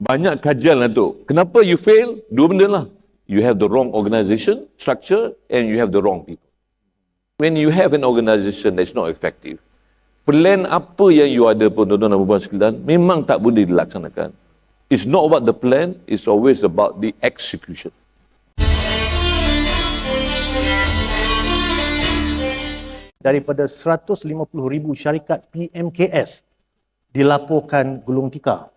Banyak kajian lah tu. Kenapa you fail? Dua benda lah. You have the wrong organisation, structure, and you have the wrong people. When you have an organisation that's not effective, plan apa yang you ada pun tuan-tuan dan puan sekalian, memang tak boleh dilaksanakan. It's not about the plan, it's always about the execution. Daripada 150,000 syarikat PMKS dilaporkan gulung tikar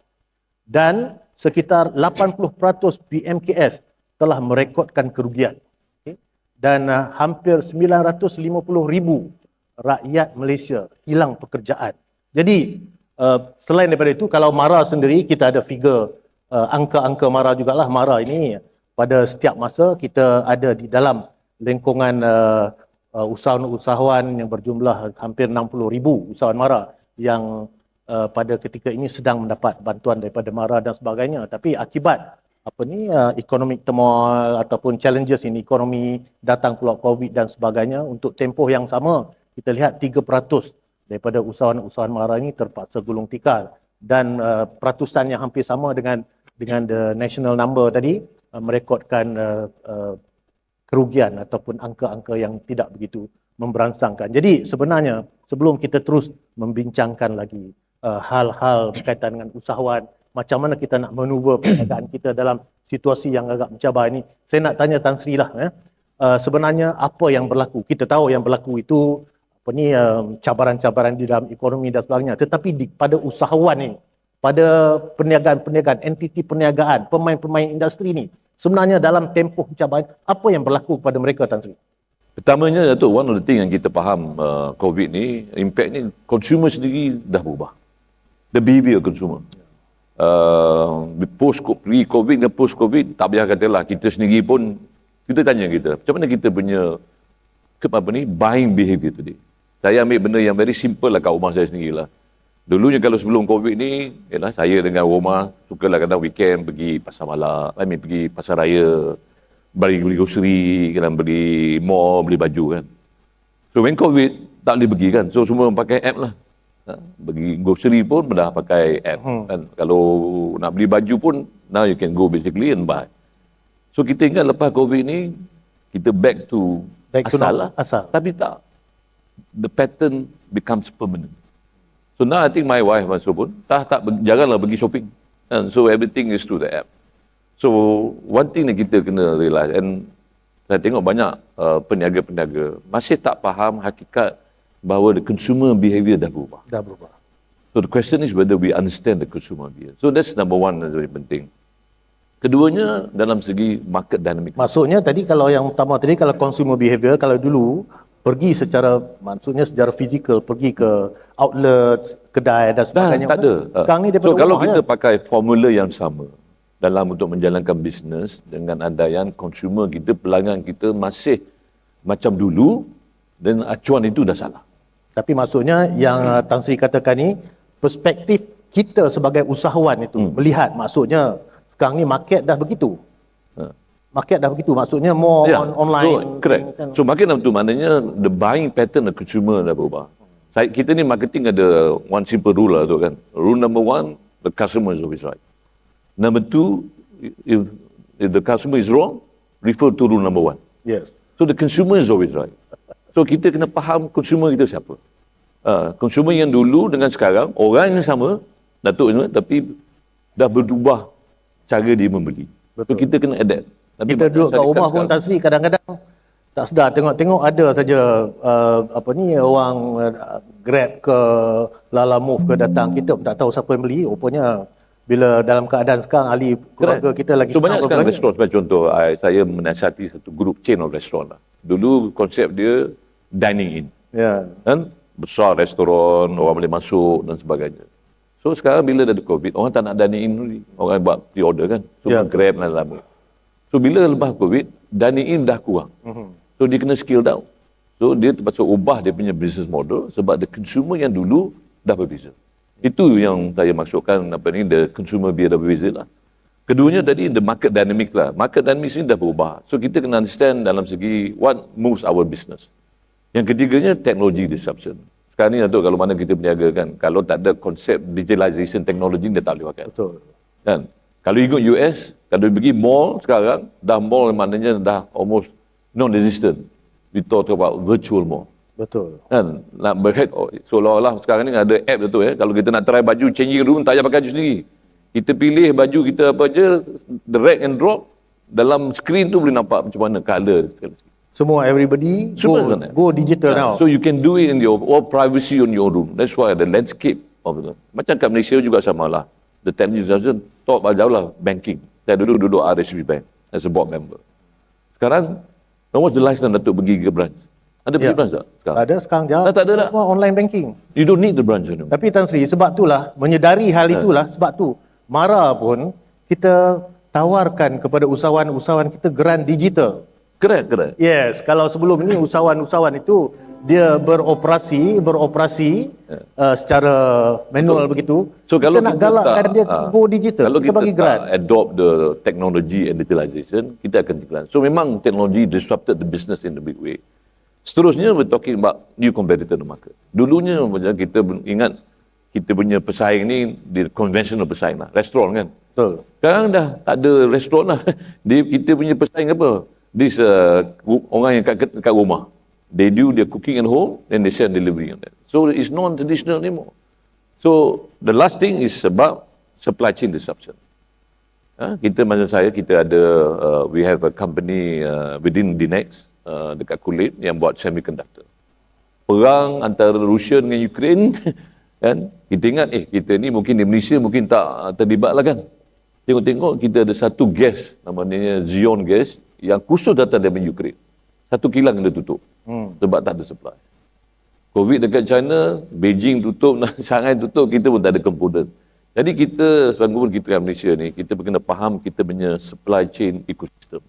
dan sekitar 80% PMKS telah merekodkan kerugian. Okay? Dan hampir 950,000 rakyat Malaysia hilang pekerjaan. Jadi selain daripada itu, kalau MARA sendiri, kita ada figure angka-angka MARA jugalah. MARA ini pada setiap masa kita ada di dalam lingkungan usahawan yang berjumlah hampir 60,000 usahawan MARA yang pada ketika ini sedang mendapat bantuan daripada MARA dan sebagainya. Tapi akibat economic turmoil ataupun challenges in ekonomi, datang pula COVID dan sebagainya, untuk tempoh yang sama kita lihat 3% daripada usahawan-usahawan MARA ini terpaksa gulung tikar, dan peratusan yang hampir sama dengan the national number tadi merekodkan kerugian ataupun angka-angka yang tidak begitu memberansangkan. Jadi sebenarnya sebelum kita terus membincangkan lagi hal-hal berkaitan dengan usahawan, macam mana kita nak manuver perniagaan kita dalam situasi yang agak mencabar ini, saya nak tanya Tan Sri lah, sebenarnya apa yang berlaku? Kita tahu yang berlaku itu cabaran-cabaran di dalam ekonomi dan sebagainya, tetapi pada usahawan ini, pada perniagaan-perniagaan, entiti perniagaan, pemain-pemain industri ini, sebenarnya dalam tempoh cabaran, apa yang berlaku kepada mereka, Tan Sri? Pertamanya, Datuk, one of the thing yang kita faham COVID ni, impact ni, consumer sendiri dah berubah. The behavior consumer. Pre-COVID dan post-COVID, tak payah katalah, kita sendiri pun, kita tanya kita, macam mana kita punya buying behavior tadi. Saya ambil benda yang very simple lah kat rumah saya sendirilah. Dulunya kalau sebelum COVID ni, yalah, saya dengan rumah, sukalah kadang weekend pergi pasar malam, pergi pasar raya, beli grocery, kadang beli mall, beli baju kan. So when COVID, tak boleh pergi kan. So semua pakai app lah. Bagi grocery pun dah pakai app kan. Kalau nak beli baju pun, now you can go basically and buy. So kita ingat lepas COVID ni, kita back to asal lah. Tapi tak. The pattern becomes permanent. So now I think my wife masuk pun, janganlah pergi shopping. And so everything is through the app. So one thing yang kita kena realize, and saya tengok banyak peniaga-peniaga masih tak faham hakikat bahawa the consumer behavior dah berubah. So the question is whether we understand the consumer behavior. So that's number one yang very penting. Keduanya dalam segi market dynamic. Maksudnya tadi kalau yang utama tadi, kalau consumer behavior, kalau dulu pergi secara fizikal, pergi ke outlet, kedai dan sebagainya. Tak ada. Sekarang ni daripada so kalau rumah kita pakai formula yang sama dalam untuk menjalankan bisnes dengan andaian consumer kita, pelanggan kita masih macam dulu, dan acuan itu dah salah. Tapi maksudnya yang Tan Sri katakan ni, perspektif kita sebagai usahawan itu melihat, maksudnya sekarang ni market dah begitu. Maksudnya more online. So, correct. So market itu maknanya the buying pattern the consumer dah berubah. Kita ni marketing ada one simple rule lah tu kan. Rule number one, the customer is always right. Number two, if the customer is wrong, refer to rule number one. Yes. So the consumer is always right. So kita kena faham consumer kita siapa. Consumer yang dulu dengan sekarang, orang yang sama, Datuk, tapi dah berubah cara dia membeli. Betul. So kita kena adapt. Tapi kita duduk kat rumah pun, Tan Sri, kadang-kadang tak sedar, tengok-tengok ada saja orang Grab ke Lala Move ke datang, kita pun tak tahu siapa yang beli. Rupanya bila dalam keadaan sekarang ahli keluarga kita lagi so banyak sekarang restoran, sebagai contoh, saya menasihati satu grup chain of restoran lah. Dulu konsep dia dining in. Kan? Besar restoran, orang boleh masuk dan sebagainya. So sekarang bila ada COVID, orang tak nak dining in lagi. Orang buat pre-order kan. So Grab dan lama. So bila lepas COVID, dining in dah kurang. So dia kena scale down. So dia terpaksa ubah dia punya business model sebab the consumer yang dulu dah berbeza. Itu yang saya maksudkan the consumer behavior dah berbeza lah. Keduanya tadi the market dynamic lah. Market dynamic ini dah berubah. So kita kena understand dalam segi what moves our business. Yang ketiganya technology disruption. Sekarang ni Datuk, kalau mana kita berniaga kan, kalau tak ada konsep digitalization teknologi dia tak boleh pakai. Betul. Kan? Kalau ikut US, kalau pergi mall sekarang, dah mall maknanya dah almost non-existent. We talk about virtual mall. Betul. Kan? Nak berhead, seolah-olah sekarang ni ada app tu kalau kita nak try baju, changing room, tak payah pakai baju sendiri. Kita pilih baju kita apa je, drag and drop, dalam screen tu boleh nampak macam mana colour. Semua everybody Semua sana. go digital now. So you can do it in your all privacy on your room. That's why the landscape of the, macam kat Malaysia juga samalah. The television talk jauh lah banking. Saya duduk RSB Bank as a board member. Sekarang, when was the last time Datuk pergi ke branch? Ada pergi branch tak sekarang? Ada sekarang je. Tak ada tak? Semua online banking. You don't need the branch anymore. Tapi Tan Sri, sebab itulah, menyedari hal itulah, sebab tu, MARA pun kita tawarkan kepada usahawan-usahawan kita geran digital. Correct. Yes, kalau sebelum ni usahawan-usahawan itu dia beroperasi secara manual begitu. So kalau kita nak galakkan dia go digital, kalau kita bagi grant. Adopt the technology and digitalization, kita akan jalan. So memang teknologi disrupted the business in a big way. Seterusnya we're talking about new competitor in the market. Dulunya macam kita ingat kita punya pesaing ni di conventional pesaing lah, restoran kan. Betul. Sekarang dah tak ada restoran lah. Kita punya pesaing apa? This orang yang kat rumah. They do their cooking at home, then they sell delivery on that. So it's non-traditional anymore. So the last thing is about supply chain disruption. Kita masa saya kita ada we have a company within Dinex dekat Kulit yang buat semiconductor. Perang antara Rusia dengan Ukraine kan, kita ingat kita ni mungkin di Malaysia mungkin tak terlibat lah kan. Tengok-tengok kita ada satu gas namanya Xeon gas yang khusus datang dari Ukraine. Satu kilang dia tutup sebab tak ada supply. Covid dekat China, Beijing tutup, Shanghai tutup, kita pun tak ada komponen. Jadi kita, sebagai kita kat Malaysia ni, kita kena faham kita punya supply chain ecosystem.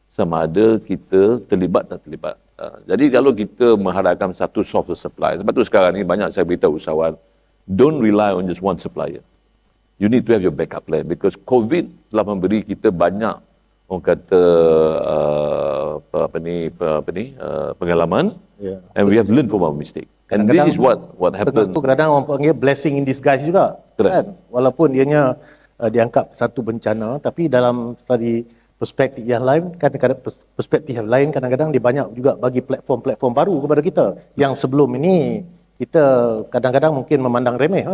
Sama ada kita terlibat tak terlibat. Jadi kalau kita mengharapkan satu source of supply, sebab tu sekarang ni banyak saya beritahu usahawan, don't rely on just one supplier. You need to have your backup plan because COVID telah memberi kita banyak orang kata pengalaman, and we have learned from our mistake. And this is what happened. Itu kadang orang panggil blessing in disguise juga. Kan? Walaupun ianya dianggap satu bencana, tapi dalam studi perspektif yang lain, kadang-kadang dia banyak juga bagi platform-platform baru kepada kita. Yang sebelum ini kita kadang-kadang mungkin memandang remeh.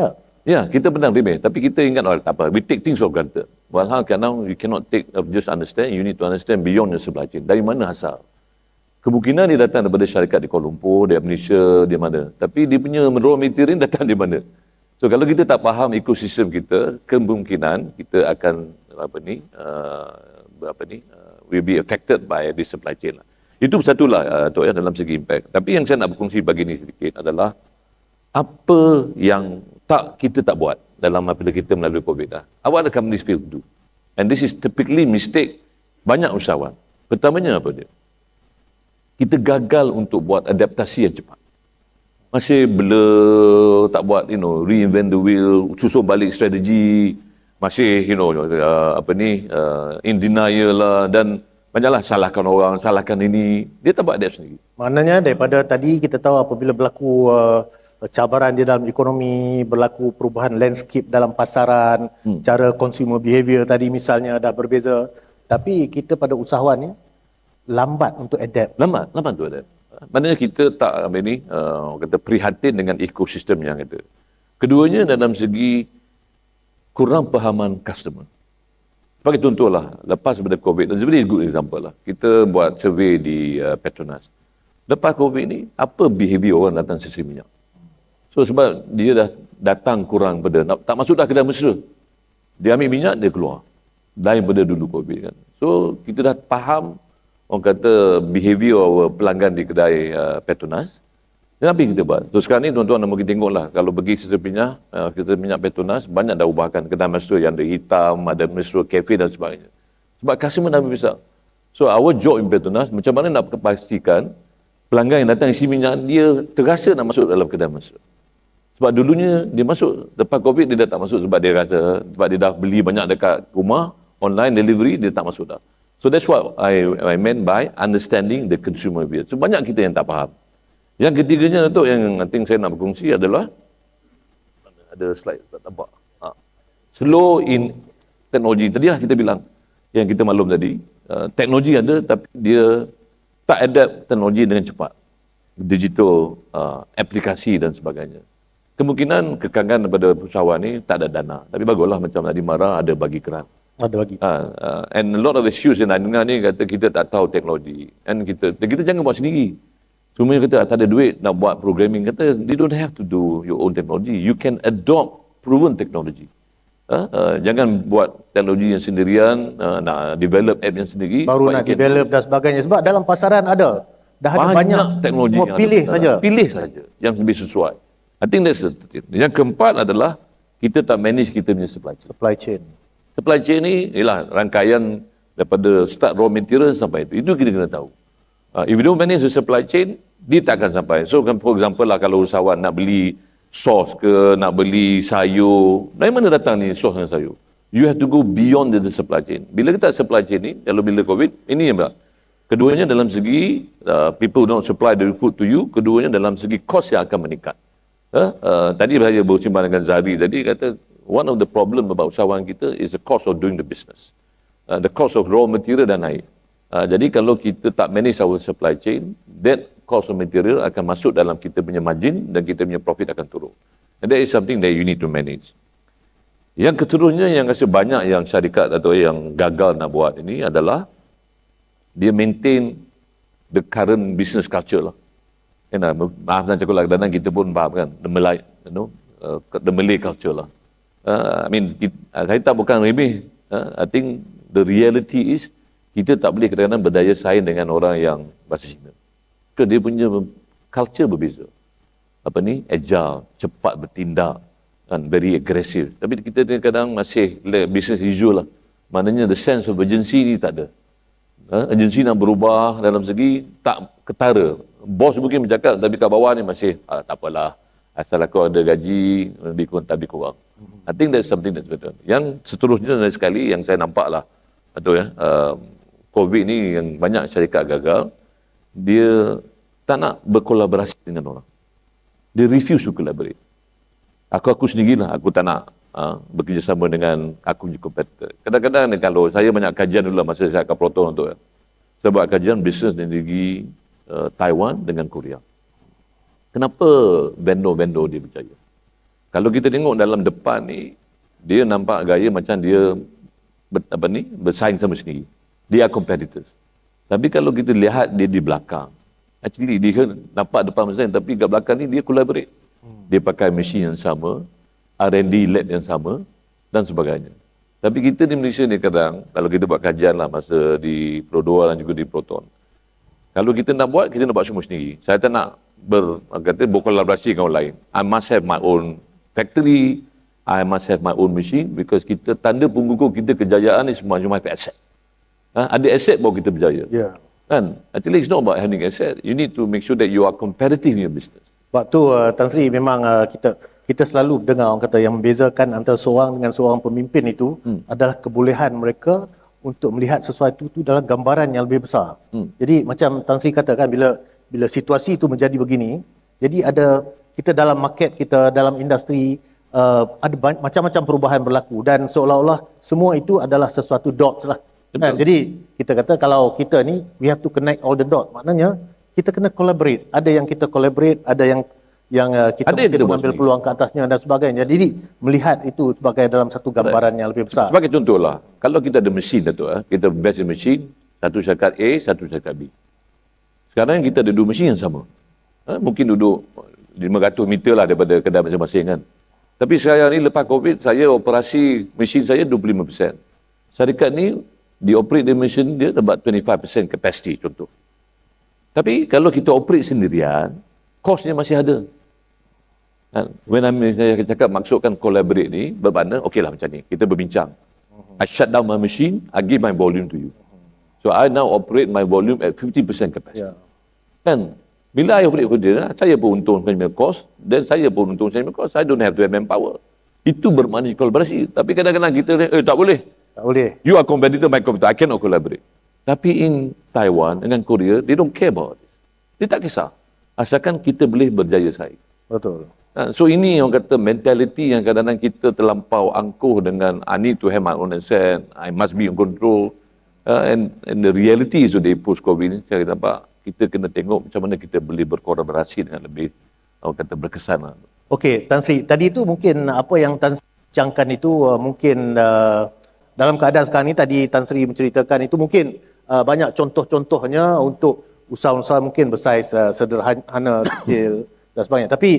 Ya, kita benar remeh, tapi kita ingat tak apa. We take things for granted. Walhal kadang you cannot take just understand, you need to understand beyond your supply chain. Dari mana asal? Kemungkinan dia datang daripada syarikat di Kuala Lumpur, dari Malaysia, di mana. Tapi dia punya raw material datang di mana. So kalau kita tak faham ekosistem kita, kemungkinan kita akan will be affected by this supply chain lah. Itu satulah dalam segi impact. Tapi yang saya nak berkongsi bagi ni sedikit adalah apa yang kita tak buat dalam apabila kita melalui COVID lah. What the companies fail to do. And this is typically mistake banyak usahawan. Pertamanya apa dia? Kita gagal untuk buat adaptasi yang cepat. Masih blur, tak buat, reinvent the wheel, susun balik strategi, masih, in denial lah, dan banyaklah salahkan orang, salahkan ini. Dia tak buat adapt sendiri. Maknanya daripada tadi kita tahu apabila berlaku cabaran di dalam ekonomi, berlaku perubahan landscape dalam pasaran, cara consumer behavior tadi misalnya dah berbeza. Tapi kita pada usahawan ni lambat untuk adapt. Lambat untuk adapt. Maknanya kita tak kata prihatin dengan ekosistem yang ada. Keduanya dalam segi kurang pahaman customer. Sebagai contohlah, lepas daripada COVID, dan sebenarnya good example lah. Kita buat survey di Petronas. Lepas COVID ni, apa behavior orang datang sesi minyak? So sebab dia dah datang kurang pada, tak masuk dah kedai mesra. Dia ambil minyak, dia keluar. Lain pada dulu COVID kan. So kita dah faham, orang kata behavior pelanggan di kedai Petronas. Dan apa yang kita buat? So sekarang ni tuan-tuan mungkin tengoklah, kalau pergi sesi minyak, Petronas, banyak dah ubahkan kedai mesra yang ada hitam, ada mesra kafe dan sebagainya. Sebab customer dah besar. So our job in Petronas, macam mana nak pastikan pelanggan yang datang isi minyak, dia terasa nak masuk dalam kedai mesra. Sebab dulunya dia masuk, lepas COVID dia dah tak masuk sebab dia rasa, sebab dia dah beli banyak dekat rumah, online delivery, dia tak masuk dah. So that's what I meant by understanding the consumer behavior. So banyak kita yang tak faham. Yang ketiganya tu yang nanti saya nak berkongsi adalah, ada slide tak nampak. Slow in teknologi. Tadilah kita bilang, yang kita maklum tadi, teknologi ada tapi dia tak adapt teknologi dengan cepat. Digital, aplikasi dan sebagainya. Kemungkinan kekangan daripada usahawan ni tak ada dana. Tapi baguslah macam tadi Mara ada bagi keran. Ada bagi. And a lot of excuse yang dengar ni kata kita tak tahu teknologi. And kita jangan buat sendiri. Cuma kata tak ada duit nak buat programming. Kata you don't have to do your own technology. You can adopt proven technology. Jangan buat teknologi yang sendirian, nak develop app yang sendiri. Baru nak develop dan sebagainya. Sebab dalam pasaran ada. Dah ada banyak teknologi yang pilih saja. Pilih saja yang lebih sesuai. I think that's the thing. Yang keempat adalah kita tak manage kita punya supply chain. Supply chain. Supply chain ni ialah rangkaian daripada start raw material sampai itu. Itu kita kena tahu. If you don't manage the supply chain, dia tak akan sampai. So for example lah kalau usahawan nak beli sos ke, nak beli sayur, dari mana datang ni sos dan sayur? You have to go beyond the supply chain. Bila kita supply chain ni, kalau bila COVID, ini yang keduanya dalam segi people don't supply the food to you, keduanya dalam segi cost yang akan meningkat. Tadi saya bersembang dengan Zari tadi kata one of the problem about usahawan kita is the cost of doing the business. The cost of raw material dah naik. Jadi kalau kita tak manage our supply chain, that cost of material akan masuk dalam kita punya margin dan kita punya profit akan turun. And that is something that you need to manage. Yang keturunnya yang rasa banyak yang syarikat atau yang gagal nak buat ini adalah dia maintain the current business culture lah. Maaf dan cakap kadang-kadang kita pun faham kan, the Malay culture lah. Saya tak bukan remeh. I think the reality is kita tak boleh kadang-kadang berdaya saing dengan orang yang bahasa Cina. Kerana dia punya culture berbeza. Agile, cepat bertindak, kan, very aggressive. Tapi kita kadang-kadang masih business usual lah. Maknanya the sense of urgency ni tak ada. Agensi nak berubah dalam segi tak ketara. Bos mungkin bercakap tapi kat bawah ni masih tak apalah. Asal aku ada gaji, lebih kurang tak lebih kurang. I think that's something that's better. Yang seterusnya sekali yang saya nampak lah, COVID ni yang banyak syarikat gagal, dia tak nak berkolaborasi dengan orang. Dia refuse to collaborate. Aku sendirilah, aku tak nak bekerjasama dengan aku punya competitor. Kadang-kadang kalau saya banyak kajian dulu masa saya kat Proton tu. Saya buat kajian bisnes dari negeri Taiwan dengan Korea. Kenapa vendor-vendor dia berjaya? Kalau kita tengok dalam depan ni, dia nampak gaya macam dia bersaing sama sendiri. Dia competitors. Tapi kalau kita lihat dia di belakang, actually dia nampak depan bersaing tapi kat belakang ni dia collaborate. Dia pakai mesin yang sama, R&D lab yang sama dan sebagainya. Tapi kita di Malaysia ni kadang, kalau kita buat kajian lah masa di Pro2 dan juga di Proton. Kalau kita nak buat semua sendiri. Saya tak nak berkolaborasi dengan orang lain. I must have my own factory, I must have my own machine because kita tanda punggung kita kejayaan ni semua cuma have asset. Ada asset baru kita berjaya. Yeah. Kan? Actually it's not about having asset. You need to make sure that you are competitive in your business. Sebab tu Tan Sri memang kita selalu dengar orang kata yang membezakan antara seorang dengan seorang pemimpin itu adalah kebolehan mereka untuk melihat sesuatu itu dalam gambaran yang lebih besar. Jadi macam Tan Sri katakan bila situasi itu menjadi begini, jadi ada kita dalam market kita, dalam industri ada macam-macam perubahan berlaku dan seolah-olah semua itu adalah sesuatu dots lah. Jadi kita kata kalau kita ni we have to connect all the dots. Maknanya kita kena collaborate. Ada yang kita collaborate, ada yang kita mengambil peluang ke atasnya dan sebagainya. Jadi melihat itu sebagai dalam satu gambaran yang lebih besar. Sebagai contohlah, kalau kita ada mesin kita best in mesin, satu syarikat A, satu syarikat B. Sekarang kita ada dua mesin yang sama. Mungkin duduk 500 meter lah daripada kedai masing-masing kan. Tapi sekarang ni lepas COVID, saya operasi mesin saya 25%. Syarikat ni dioperate the mesin dia about 25% capacity contoh. Tapi kalau kita operate sendirian, kosnya masih ada. When saya cakap maksudkan collaborate ni, bermakna okeylah macam ni, kita berbincang. I shut down my machine, I give my volume to you. So I now operate my volume at 50% capacity. Yeah. Kan? Bila I operate dia, saya pun untung saya punya cost, dan saya pun untung saya punya cost, I don't have to have manpower. Itu bermakna kolaborasi. Tapi kadang-kadang kita tak boleh. Tak boleh. You are competitor, my competitor. I cannot collaborate. Tapi in Taiwan dengan Korea, they don't care about this. Dia tak kisah. Asalkan kita boleh berjaya saing. Betul. So ini orang kata mentality yang kadang-kadang kita terlampau angkuh dengan I need to have my own asset, I must be in control. And the reality is today post-COVID ni, saya nampak kita kena tengok macam mana kita boleh berkolaborasi dengan lebih orang kata berkesan. Okey, Tan Sri, tadi itu mungkin apa yang Tan Sri bincangkan itu mungkin dalam keadaan sekarang ni tadi Tan Sri menceritakan itu mungkin banyak contoh-contohnya untuk usaha-usaha mungkin bersaiz sederhana, kecil dan sebagainya. Tapi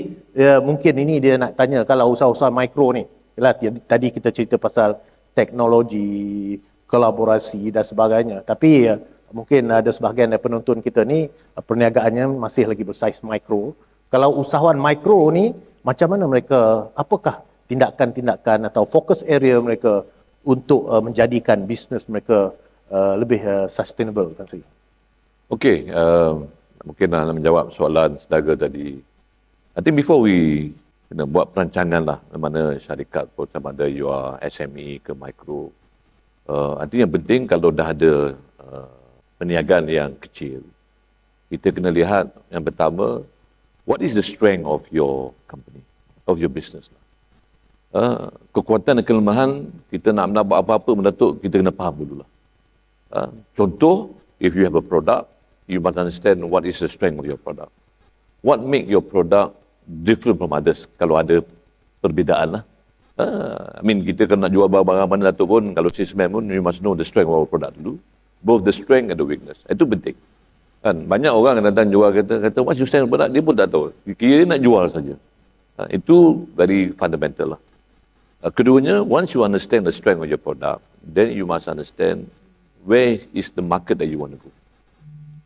mungkin ini dia nak tanya, kalau usaha-usaha mikro ni, yalah, tadi kita cerita pasal teknologi, kolaborasi dan sebagainya. Tapi mungkin ada sebahagian dari penonton kita ni perniagaannya masih lagi bersaiz mikro. Kalau usahawan mikro ni, macam mana mereka, apakah tindakan-tindakan atau fokus area mereka untuk menjadikan bisnes mereka lebih sustainable, Tan Sri? Okey, mungkin nak menjawab soalan saudara tadi. I think before we kena buat perancangan lah, mana syarikat pun sama ada you are SME ke micro. I think yang penting kalau dah ada perniagaan yang kecil, kita kena lihat yang pertama, what is the strength of your company, of your business. Kekuatan dan kelemahan, kita nak buat apa-apa mendatuk, kita kena faham dulu lah. Contoh, if you have a product, you must understand what is the strength of your product. What make your product different from others, kalau ada perbezaan lah. I mean, kita kan nak jual barang-barang mana datuk pun, kalau salesman pun, you must know the strength of our product dulu. Both the strength and the weakness. Itu penting. Kan, banyak orang kadang-kadang jual kata, what's your strength of product? Dia pun tak tahu. Kira nak jual saja. Itu very fundamental lah. Keduanya, once you understand the strength of your product, then you must understand where is the market that you want to go.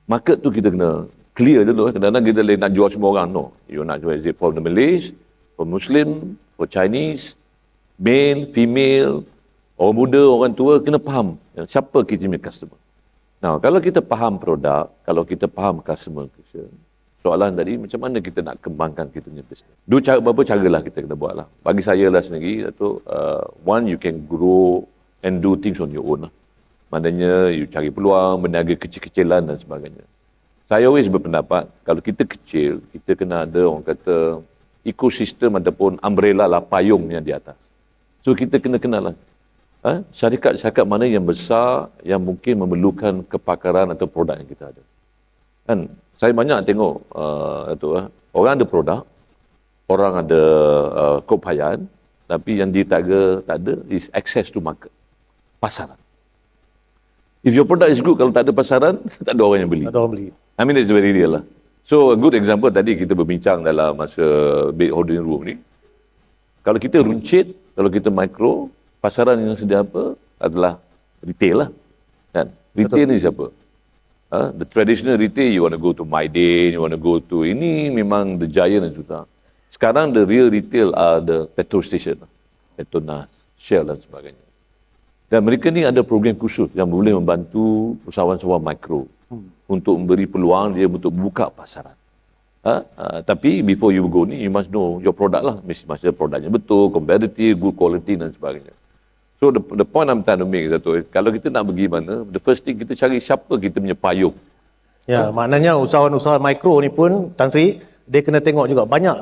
Market tu kita kena clear dulu. Kadang-kadang kita nak jual semua orang. No. You nak jual, is it for the Malays, for Muslim, for Chinese, male, female, orang muda, orang tua, kena faham siapa kita punya customer. Now, kalau kita faham produk, kalau kita faham customer, soalan tadi, macam mana kita nak kembangkan kita punya bisnes? Beberapa cara lah kita kena buat lah. Bagi saya lah sendiri, Datuk, one, you can grow and do things on your own lah. Maknanya, you cari peluang, berniaga kecil-kecilan dan sebagainya. Saya always berpendapat, kalau kita kecil, kita kena ada orang kata ekosistem ataupun umbrella lah, payungnya di atas. So kita kena kenal lah. Syarikat-syarikat mana yang besar, yang mungkin memerlukan kepakaran atau produk yang kita ada. Kan, saya banyak tengok, orang ada produk, orang ada keupayaan, tapi yang dia tak ada is access to market, pasaran. If your product is good, kalau tak ada pasaran, tak ada orang yang beli. Tak ada orang beli. I mean, it's very real lah. So, a good example tadi kita berbincang dalam masa big holding room ni. Kalau kita runcit, kalau kita micro, pasaran yang sedia apa adalah retail lah. Kan? Retail ni siapa? The traditional retail, you want to go to Mydin, you want to go to, ini memang the giant dan juga. Sekarang the real retail are the petrol station. Petronas, Shell dan sebagainya. Dan mereka ni ada program khusus yang boleh membantu usahawan-usahawan mikro untuk memberi peluang dia untuk buka pasaran. Tapi before you go ni, you must know your product lah. Mesti produknya betul, competitive, good quality dan sebagainya. So the point I'm trying to make is that kalau kita nak pergi mana, the first thing kita cari siapa kita punya payung. Ya, maknanya usahawan-usahawan mikro ni pun, Tan Sri, dia kena tengok juga banyak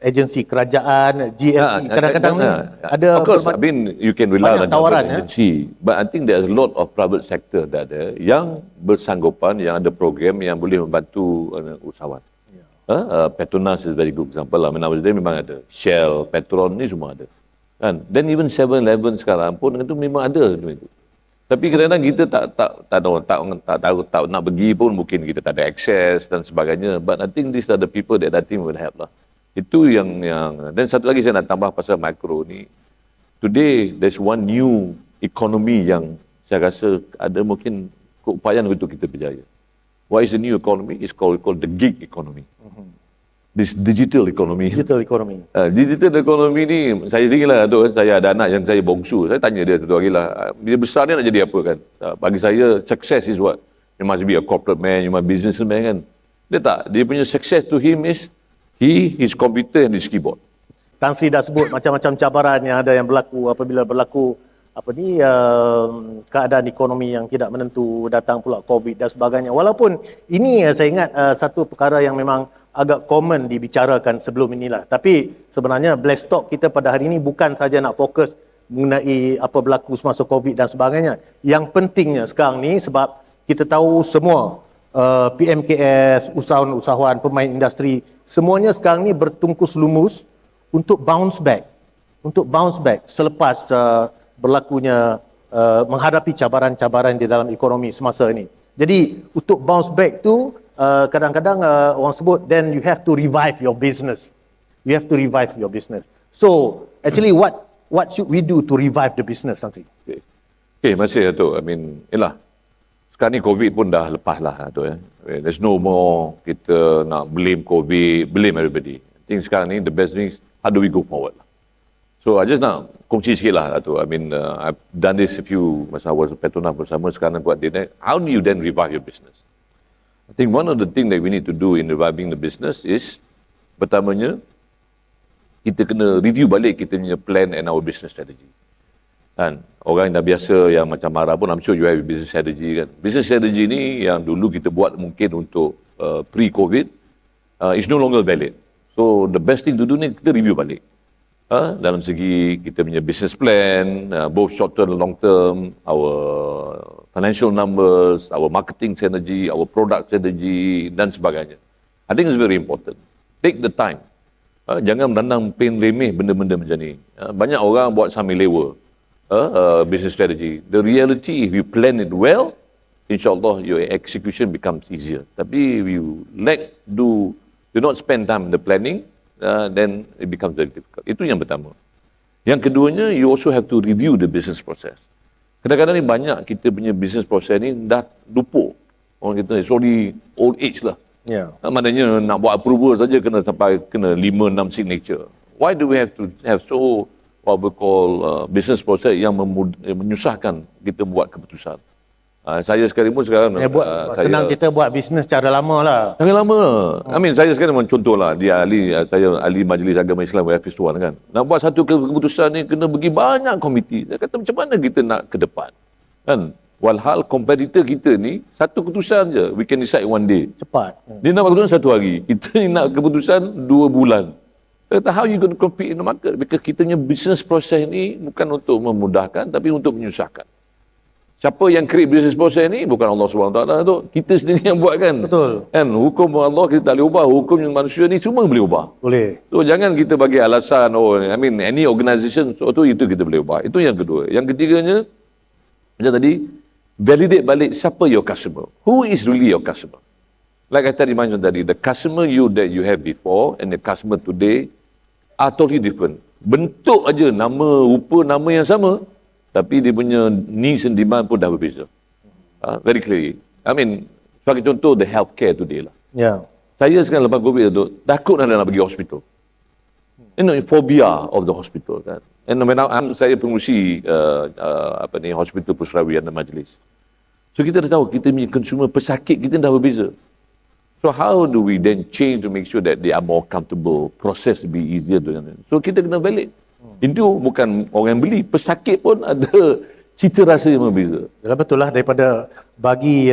agensi kerajaan, GFC, kadang-kadang ni ada of course, I mean, you can rely on tawaran, agency, but I think there's a lot of private sector that ada yang bersanggupan, yang ada program yang boleh membantu usahawan. Petronas is very good example lah. When I was there memang ada. Shell, Petron ni semua ada. Kan? Then even 7-Eleven sekarang pun itu memang ada. Tapi kadang-kadang kita tak nak pergi pun, mungkin kita tak ada akses dan sebagainya. But I think these are the people that I think will help lah. Itu yang dan satu lagi saya nak tambah pasal mikro ni. Today there's one new economy yang saya rasa ada mungkin keupayaan untuk kita berjaya. What is the new economy? It's called the gig economy. This digital economy. Digital economy. Digital economy ni, saya sendiri lah, saya ada anak yang saya bongsu. Saya tanya dia satu hari lah, dia besar ni nak jadi apa kan? Bagi saya, success is what? You must be a corporate man, you must be businessman kan? Dia tak. Dia punya success to him is, his computer and his keyboard. Tan Sri dah sebut macam-macam cabaran yang ada yang berlaku apabila berlaku keadaan ekonomi yang tidak menentu, datang pula COVID dan sebagainya. Walaupun ini saya ingat satu perkara yang memang agak common dibicarakan sebelum inilah. Tapi sebenarnya Blackstock kita pada hari ini bukan saja nak fokus mengenai apa berlaku semasa COVID dan sebagainya. Yang pentingnya sekarang ni sebab kita tahu semua PMKS, usahawan-usahawan, pemain industri, semuanya sekarang ni bertungkus lumus untuk bounce back. Untuk bounce back selepas berlakunya menghadapi cabaran-cabaran di dalam ekonomi semasa ini. Jadi untuk bounce back tu kadang-kadang orang sebut then you have to revive your business. You have to revive your business. So actually what should we do to revive the business nanti? Okay, masih tu. I mean, yelah. Sekarang ni COVID pun dah lepas lah tu ya. There's no more kita nak blame COVID, blame everybody. I think sekarang ni the best thing is how do we go forward. So I just nak kongsi sikit lah tu. I mean, I've done this a few masa I was Petronas bersama, sekarang buat dinner. How do you then revive your business? I think one of the thing that we need to do in reviving the business is, pertamanya, kita kena review balik kita punya plan and our business strategy. Kan? Orang yang dah biasa yang macam Mara pun, I'm sure you have a business strategy kan. Business strategy ni yang dulu kita buat mungkin untuk pre-COVID, is no longer valid. So the best thing to do ni kita review balik. Dalam segi kita punya business plan, both short term and long term, our financial numbers, our marketing strategy, our product strategy dan sebagainya. I think it's very important. Take the time. Jangan menandang pen remeh benda-benda macam ni. Banyak orang buat sambil lewa business strategy. The reality, if you plan it well, insyaAllah your execution becomes easier. Tapi if you do not spend time in the planning, then it becomes very difficult. Itu yang pertama. Yang keduanya, you also have to review the business process. Kadang-kadang ni banyak kita punya business process ni dah lupa. Orang kita, sorry, old age lah. Yeah. Maknanya nak buat approval saja kena sampai 5-6 signature. Why do we have to have so what we call business process yang menyusahkan kita buat keputusan? Saya sekarang pun senang kita buat bisnes cara lama lah. Jangan lama. I mean, saya sekarang memang contoh lah. Saya ahli Majlis Agama Islam Hafiz Tuan kan. Nak buat satu keputusan ni kena bagi banyak komiti. Saya kata macam mana kita nak ke depan? Kan? Walhal kompetitor kita ni satu keputusan je. We can decide one day. Cepat. Dia nak keputusan 1 hari. Kita ni nak keputusan 2 bulan. Saya kata how you going to compete in the market? Because kita punya business process ni bukan untuk memudahkan tapi untuk menyusahkan. Siapa yang create business process ni bukan Allah SWT tu. Kita sendiri yang buat kan. Betul. Kan hukum Allah kita tak boleh ubah, hukum manusia ni semua boleh ubah. Boleh. So jangan kita bagi alasan any organisation itu kita boleh ubah. Itu yang kedua. Yang ketiganya macam tadi, validate balik siapa your customer. Who is really your customer? Like I tadi mention tadi, the customer that you have before and the customer today are totally different. Bentuk aja nama, rupa nama yang sama. Tapi dia punya needs and demand pun dah berbeza. Very clearly. I mean, sebagai contoh, the healthcare today lah. Yeah. Saya sekarang lepas COVID tu, takut nak pergi hospital. Phobia of the hospital kan. And when saya pengurusi hospital Pusrawi dan Majlis. So kita dah tahu, kita punya consumer pesakit kita dah berbeza. So how do we then change to make sure that they are more comfortable, process be easier to them. So kita kena valid. Itu bukan orang yang beli. Pesakit pun ada cita rasa yang berbeza. Yalah, betul lah, daripada bagi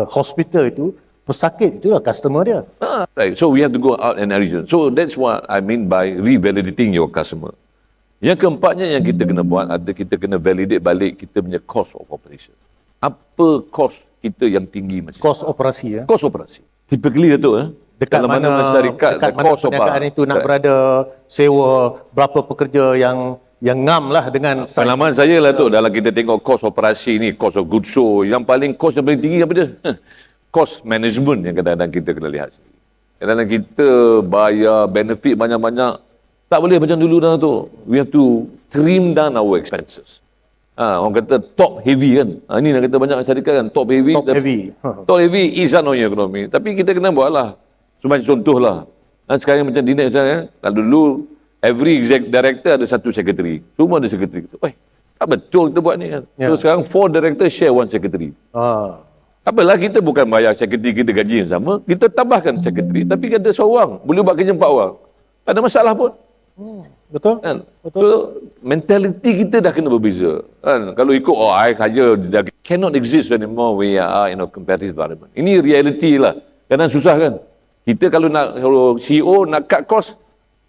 hospital itu, pesakit itulah customer dia. Right. So we have to go out and region. So that's what I mean by revalidating your customer. Yang keempatnya yang kita kena buat, kita kena validate balik kita punya cost of operation. Apa cost kita yang tinggi macam Cost operasi ya. Cost operasi. Typically itu dekat mana perniagaan itu nak berada, sewa, berapa pekerja yang ngam lah dengan pengalaman saya lah tu. Dalam kita tengok kos operasi ni, cost of goods show, yang paling cost yang paling tinggi apa dia? Cost management yang kadang-kadang kita kena lihat. Kadang-kadang kita bayar benefit banyak-banyak, tak boleh macam dulu dah tu. We have to trim down our expenses. Orang kata top heavy kan. Ini nak kata banyak syarikat kan, top heavy. Top heavy is on your economy. Tapi kita kena buat lah. Sebagai contoh lah. Sekarang macam Dinek sekarang, dulu every exec director ada satu secretary. Semua ada secretary. Tak betul kita buat ni kan. So sekarang 4 director share 1 secretary. Apalah, kita bukan bayar secretary kita gaji yang sama. Kita tambahkan secretary. Tapi kita seorang. Boleh buat kerja 4 orang. Tak ada masalah pun. Betul. Kan? Betul. So, mentality kita dah kena berbeza. Kan? Kalau ikut, I saja cannot exist anymore we are in a competitive environment. Ini reality lah. Kadang susah kan. Kalau CEO nak cut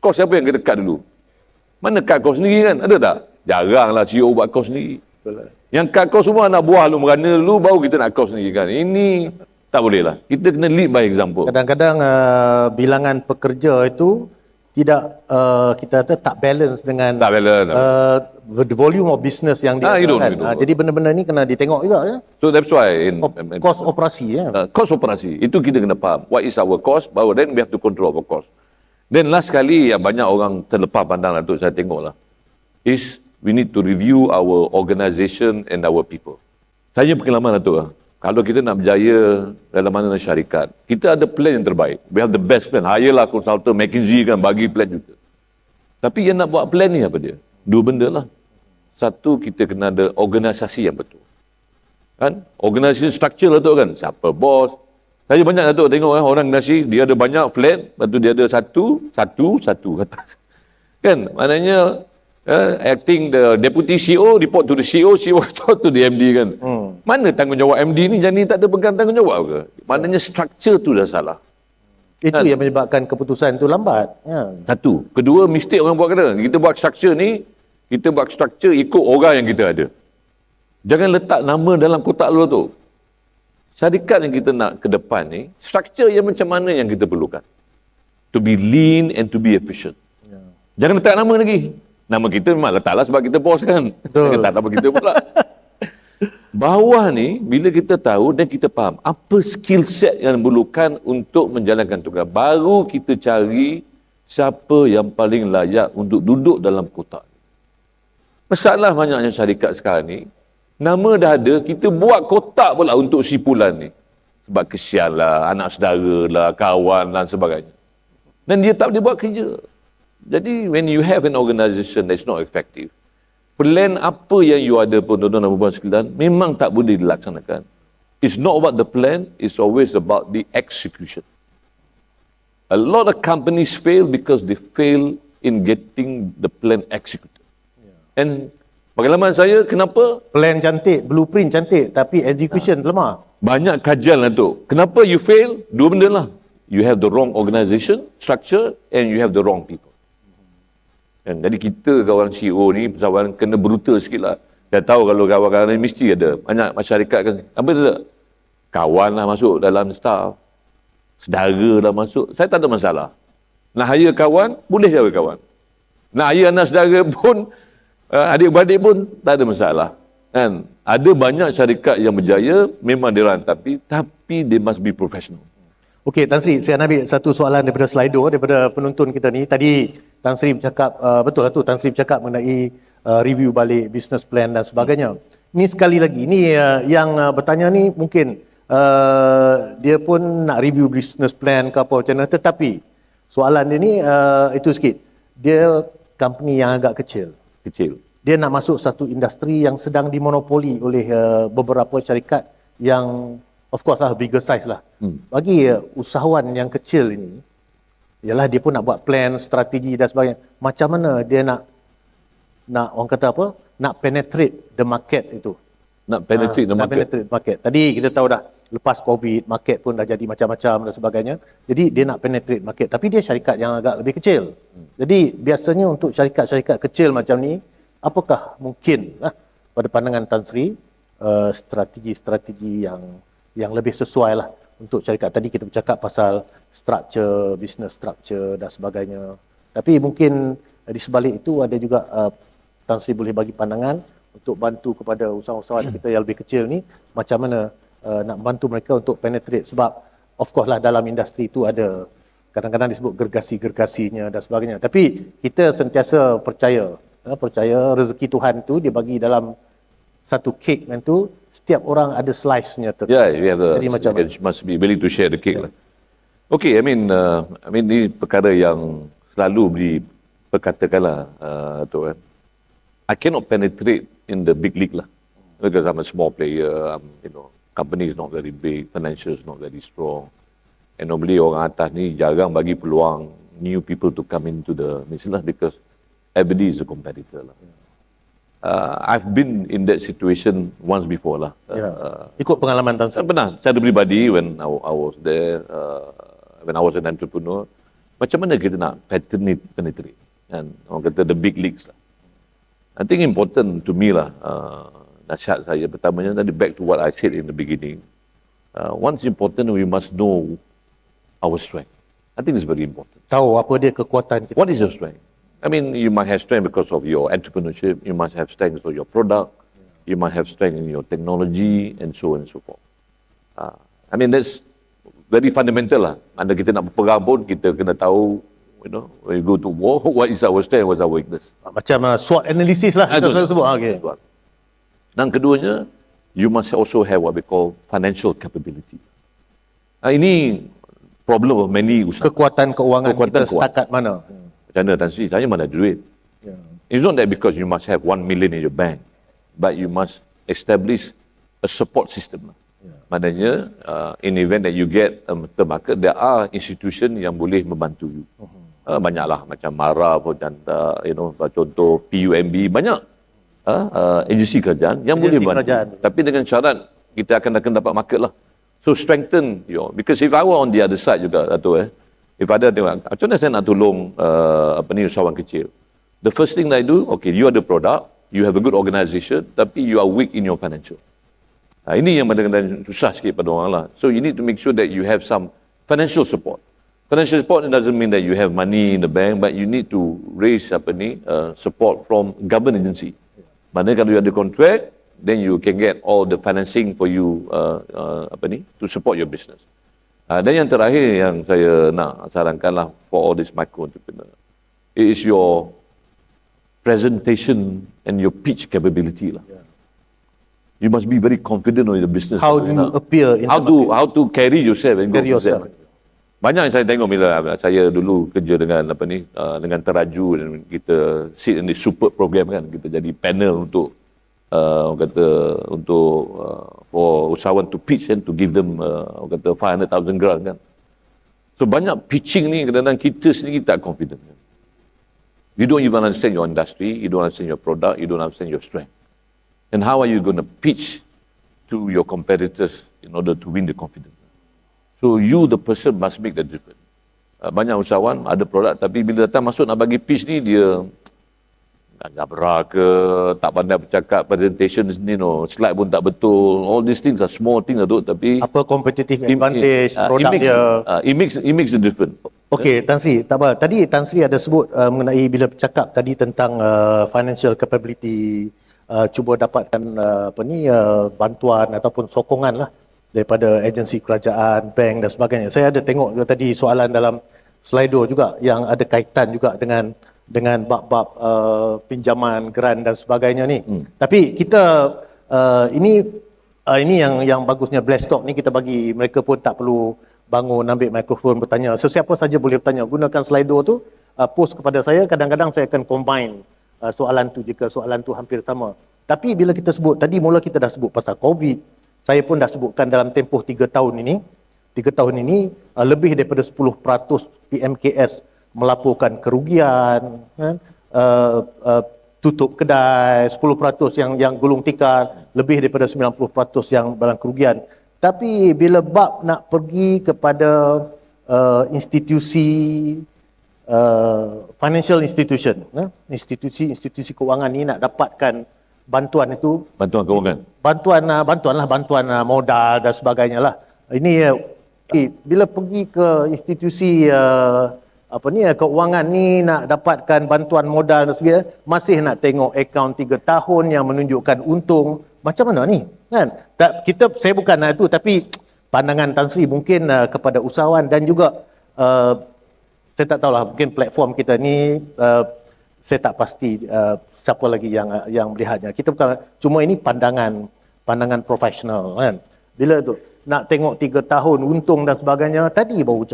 cost siapa yang kita cut dulu? Mana cut cost sendiri kan? Ada tak? Jaranglah CEO buat cost sendiri. Yang cut cost semua anak buah lu merana dulu, baru kita nak cost sendiri kan. Ini tak boleh lah. Kita kena lead by example. Kadang-kadang bilangan pekerja itu tidak kita kata tak balance dengan the volume of business yang dia kan. Jadi benda-benda ni kena ditengok juga ya. So that's why cost operasi ya. Cost operasi itu kita kena faham. What is our cost? Baru then we have to control our cost. Then last kali yang banyak orang terlepas pandang lah tu saya tengok lah is we need to review our organisation and our people. Saya pengalaman lah tu lah. Kalau kita nak berjaya dalam mana syarikat, kita ada plan yang terbaik. We have the best plan. Hire lah consultant McKinsey kan bagi plan juga. Tapi yang nak buat plan ni apa dia? Dua benda lah. Satu, kita kena ada organisasi yang betul. Kan? Organisasi structure lah tu kan. Siapa bos? Saya banyak lah tu tengok orang organisasi, dia ada banyak flat, lepas tu dia ada satu kata. Kan? Maknanya acting the deputy CEO report to the CEO report to the MD kan. Mana tanggungjawab MD ni jadi tak ada pegang tanggungjawab ke? Maknanya structure tu dah salah. Itu yang menyebabkan keputusan tu lambat. Ya. Satu. Kedua, mistake orang buat kata. Kita buat structure ni, kita buat structure ikut orang yang kita ada. Jangan letak nama dalam kotak lu tu. Syarikat yang kita nak ke depan ni, structure yang macam mana yang kita perlukan? To be lean and to be efficient. Ya. Jangan letak nama lagi. Nama kita memang letaklah sebab kita bos kan. Betul. Tak apa kita pula. Bawah ni, bila kita tahu dan kita faham apa skill set yang diperlukan untuk menjalankan tugas, baru kita cari siapa yang paling layak untuk duduk dalam kotak. Masalah banyaknya syarikat sekarang ni, nama dah ada, kita buat kotak pula untuk si Fulan ni. Sebab kesian lah, anak saudara lah, kawan dan sebagainya. Dan dia tak boleh buat kerja. Jadi, when you have an organisation that's not effective, plan apa yang you ada pun, tuan-tuan dan puan-puan sekalian, memang tak boleh dilaksanakan. It's not about the plan, it's always about the execution. A lot of companies fail because they fail in getting the plan executed. And pengalaman saya, kenapa? Plan cantik, blueprint cantik, tapi execution lemah. Banyak kajian lah tu. Kenapa you fail? Dua benda lah. You have the wrong organisation, structure, and you have the wrong people. Dan jadi kita kawan CEO ni pesawat kena brutal sikit lah. Saya tahu kalau kawan-kawan ni mesti ada. Banyak masyarakat kan. Apa dia? Kawan lah masuk dalam staff. Saudara lah masuk. Saya tak ada masalah. Nak hire kawan, boleh hire kawan. Nak hire anak saudara pun, adik-beradik pun tak ada masalah. Kan? Ada banyak syarikat yang berjaya, memang dia orang tapi they must be professional. Okey, Tan Sri, saya nak ambil satu soalan daripada Slido, daripada penonton kita ni. Tadi Tan Sri bercakap, betul lah tu, Tan Sri bercakap mengenai review balik business plan dan sebagainya. Ni sekali lagi, ni yang bertanya ni mungkin dia pun nak review business plan ke apa macam mana, tetapi soalan dia ni itu sikit. Dia company yang agak kecil. Dia nak masuk satu industri yang sedang dimonopoli oleh beberapa syarikat yang of course lah bigger size lah. Bagi usahawan yang kecil ini, ialah dia pun nak buat plan, strategi dan sebagainya. Macam mana dia nak orang kata apa? Nak penetrate the market itu. Nak penetrate the market. Tadi kita tahu dah, lepas COVID, market pun dah jadi macam-macam dan sebagainya. Jadi dia nak penetrate market. Tapi dia syarikat yang agak lebih kecil. Jadi biasanya untuk syarikat-syarikat kecil macam ni, apakah mungkin pada pandangan Tan Sri strategi-strategi yang lebih sesuai lah untuk syarikat. Tadi kita bercakap pasal structure, business structure dan sebagainya. Tapi mungkin di sebalik itu ada juga Tan Sri boleh bagi pandangan untuk bantu kepada usahawan kita yang lebih kecil ni, macam mana nak bantu mereka untuk penetrate. Sebab of course lah dalam industri itu ada kadang-kadang disebut gergasi-gergasinya dan sebagainya. Tapi kita sentiasa percaya rezeki Tuhan tu dia bagi dalam satu kek dan tu setiap orang ada slice-nya tu. Yeah, you have Jadi macam must be willing to share the cake lah. Okay, I mean ni perkara yang selalu diperkatakan lah tu kan. I cannot penetrate in the big league lah. Because I'm a small player, company is not very big, financial is not very strong. And normally orang atas ni jarang bagi peluang new people to come into the niche lah, because everybody is a competitor lah. I've been in that situation once before lah. Ikut pengalaman Tan Sri. Pernah, secara pribadi when I was there, when I was an entrepreneur, macam mana kita nak penetrate, kan? Orang kata the big leagues lah. I think important to me lah, nasihat saya pertamanya tadi back to what I said in the beginning. Once important, we must know our strength. I think it's very important. Tahu apa dia kekuatan kita. What is your strength? I mean, you might have strength because of your entrepreneurship, you must have strength for your product, you might have strength in your technology, and so on and so forth. I mean, that's very fundamental lah. Anda kita nak berperang pun, kita kena tahu, when you go to war, what is our strength, what is our weakness. Macam SWOT analysis lah kita selalu sebut. Okay. Dan keduanya, you must also have what we call financial capability. Ini problem of many usaha. Kekuatan keuangan kita setakat mana? Macam mana Tan Sri, saya mana ada duit. It's not that because you must have 1 million in your bank, but you must establish a support system. Maknanya, in event that you get the market, there are institution yang boleh membantu you. Banyaklah macam MARA pun, contoh PUMB, banyak agensi kerajaan yang boleh bantu. Tapi dengan syarat kita akan dapat market lah. So strengthen because if I were on the other side juga, Dato', if ada tengok, macam mana saya nak tolong usahawan kecil? The first thing that I do, okay, you ada product, you have a good organisation, tapi you are weak in your financial. Ini yang kadang-kadang susah sikit pada orang lah. So you need to make sure that you have some financial support. Financial support doesn't mean that you have money in the bank, but you need to raise support from government agency. Maknanya kalau you ada contract, then you can get all the financing for you to support your business. Dan yang terakhir yang saya nak sarankanlah for all these micro entrepreneur, it is your presentation and your pitch capability lah. You must be very confident on the business. How do you appear in how to carry yourself and carry yourself. Banyak yang saya tengok bila saya dulu kerja dengan dengan Teraju dan kita sit in the super program kan, kita jadi panel untuk for usahawan to pitch and to give them 500,000 grant kan. So banyak pitching ni kadang-kadang kita sendiri tak confident. You don't even understand your industry, you don't understand your product, you don't understand your strength. And how are you going to pitch to your competitors in order to win the confidence? So you, the person, must make the difference. Banyak usahawan ada produk, tapi bila datang masuk nak bagi pitch ni, dia gabra ke, tak pandai bercakap, presentation ni, slide pun tak betul. All these things are small things, tapi apa competitive advantage produk dia. It makes the difference. Okey, Tan Sri, tak apa. Tadi Tan Sri ada sebut mengenai bila bercakap tadi tentang financial capability, cuba dapatkan bantuan ataupun sokongan lah daripada agensi kerajaan, bank dan sebagainya. Saya ada tengok juga tadi soalan dalam Slido juga yang ada kaitan juga dengan bab-bab pinjaman, grant dan sebagainya ni. Tapi kita ini yang bagusnya Blast Talk ni, kita bagi mereka pun tak perlu bangun ambil mikrofon bertanya. Sesiapa saja boleh bertanya. Gunakan Slido tu, post kepada saya. Kadang-kadang saya akan combine soalan tu jika soalan tu hampir sama. Tapi bila kita sebut, tadi mula kita dah sebut pasal COVID, saya pun dah sebutkan dalam tempoh 3 tahun ini, lebih daripada 10% PMKS melaporkan kerugian, tutup kedai, 10% yang gulung tikar, lebih daripada 90% yang barang kerugian. Tapi bila bab nak pergi kepada institusi financial institution, institusi keuangan ni nak dapatkan bantuan itu, bantuan keuangan, bantuan modal dan sebagainya lah. Ini bila pergi ke institusi keuangan ni nak dapatkan bantuan modal dan sebagainya, masih nak tengok akaun 3 tahun yang menunjukkan untung. Macam mana ni? Kan? Saya bukan itu, tapi pandangan Tan Sri mungkin kepada usahawan dan juga saya tak tahulah, mungkin platform kita ni saya tak pasti siapa lagi yang melihatnya. Kita bukan, cuma ini pandangan profesional kan. Bila tu nak tengok 3 tahun untung dan sebagainya, tadi baru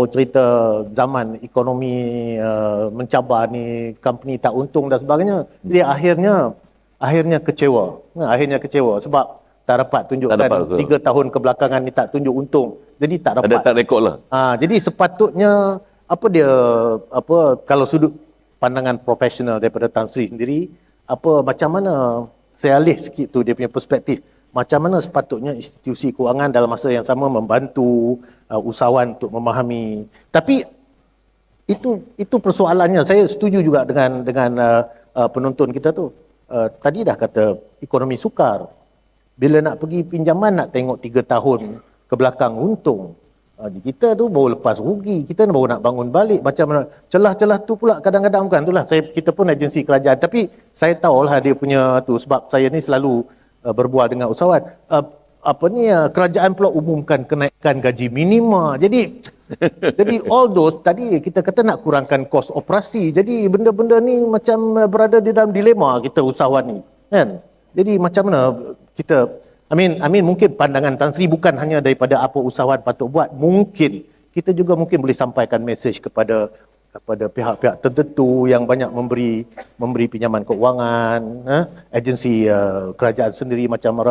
cerita zaman ekonomi mencabar ni, company tak untung dan sebagainya. Jadi akhirnya kecewa. Akhirnya kecewa sebab tak dapat tunjukkan 3 tahun kebelakangan ni tak tunjuk untung. Jadi tak dapat. Tak rekod lah. Jadi sepatutnya kalau sudut pandangan profesional daripada Tan Sri sendiri, macam mana saya alih sikit tu dia punya perspektif. macam mana sepatutnya institusi kewangan dalam masa yang sama membantu usahawan untuk memahami. Tapi itu persoalannya. Saya setuju juga dengan penonton kita tu. Tadi dah kata ekonomi sukar. Bila nak pergi pinjaman nak tengok 3 tahun ke belakang untung. Kita tu baru lepas rugi, kita baru nak bangun balik. Macam mana celah-celah tu pula kadang-kadang bukan itulah. Kita pun agensi kerajaan, tapi saya tahulah dia punya tu sebab saya ni selalu berbual dengan usahawan. Kerajaan pula umumkan kenaikan gaji minima. Jadi all those tadi kita kata nak kurangkan kos operasi. Jadi benda-benda ni macam berada di dalam dilema kita usahawan ni, kan? Jadi macam mana kita Amin mungkin pandangan Tan Sri bukan hanya daripada apa usahawan patut buat. Mungkin kita juga boleh sampaikan mesej kepada pihak-pihak tertentu yang banyak memberi pinjaman keuangan, agensi kerajaan sendiri macam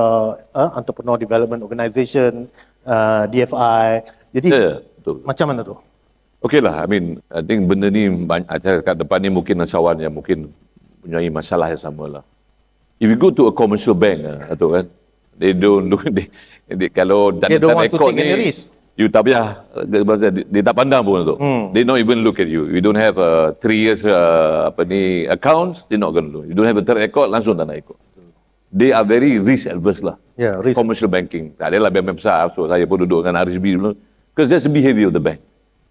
Entrepreneur Development Organisation, DFI. Jadi betul. Macam mana tu? Okeylah, I think benda ni kat depan ni mungkin usahawan yang mungkin punya masalah yang sama lah. If you go to a commercial bank, atau kan, they don't look, kalau They don't want to rekod take any ni, risk. you tak payah, dia tak pandang pun tu. They not even look at you. You don't have 3 years accounts, they not going to look. You don't have a track record, langsung tak nak ikut. They are very risk adverse lah. Yeah, risk. Commercial banking. Tak adalah bank besar, so saya pun duduk dengan RSB dulu. Because that's the behavior of the bank.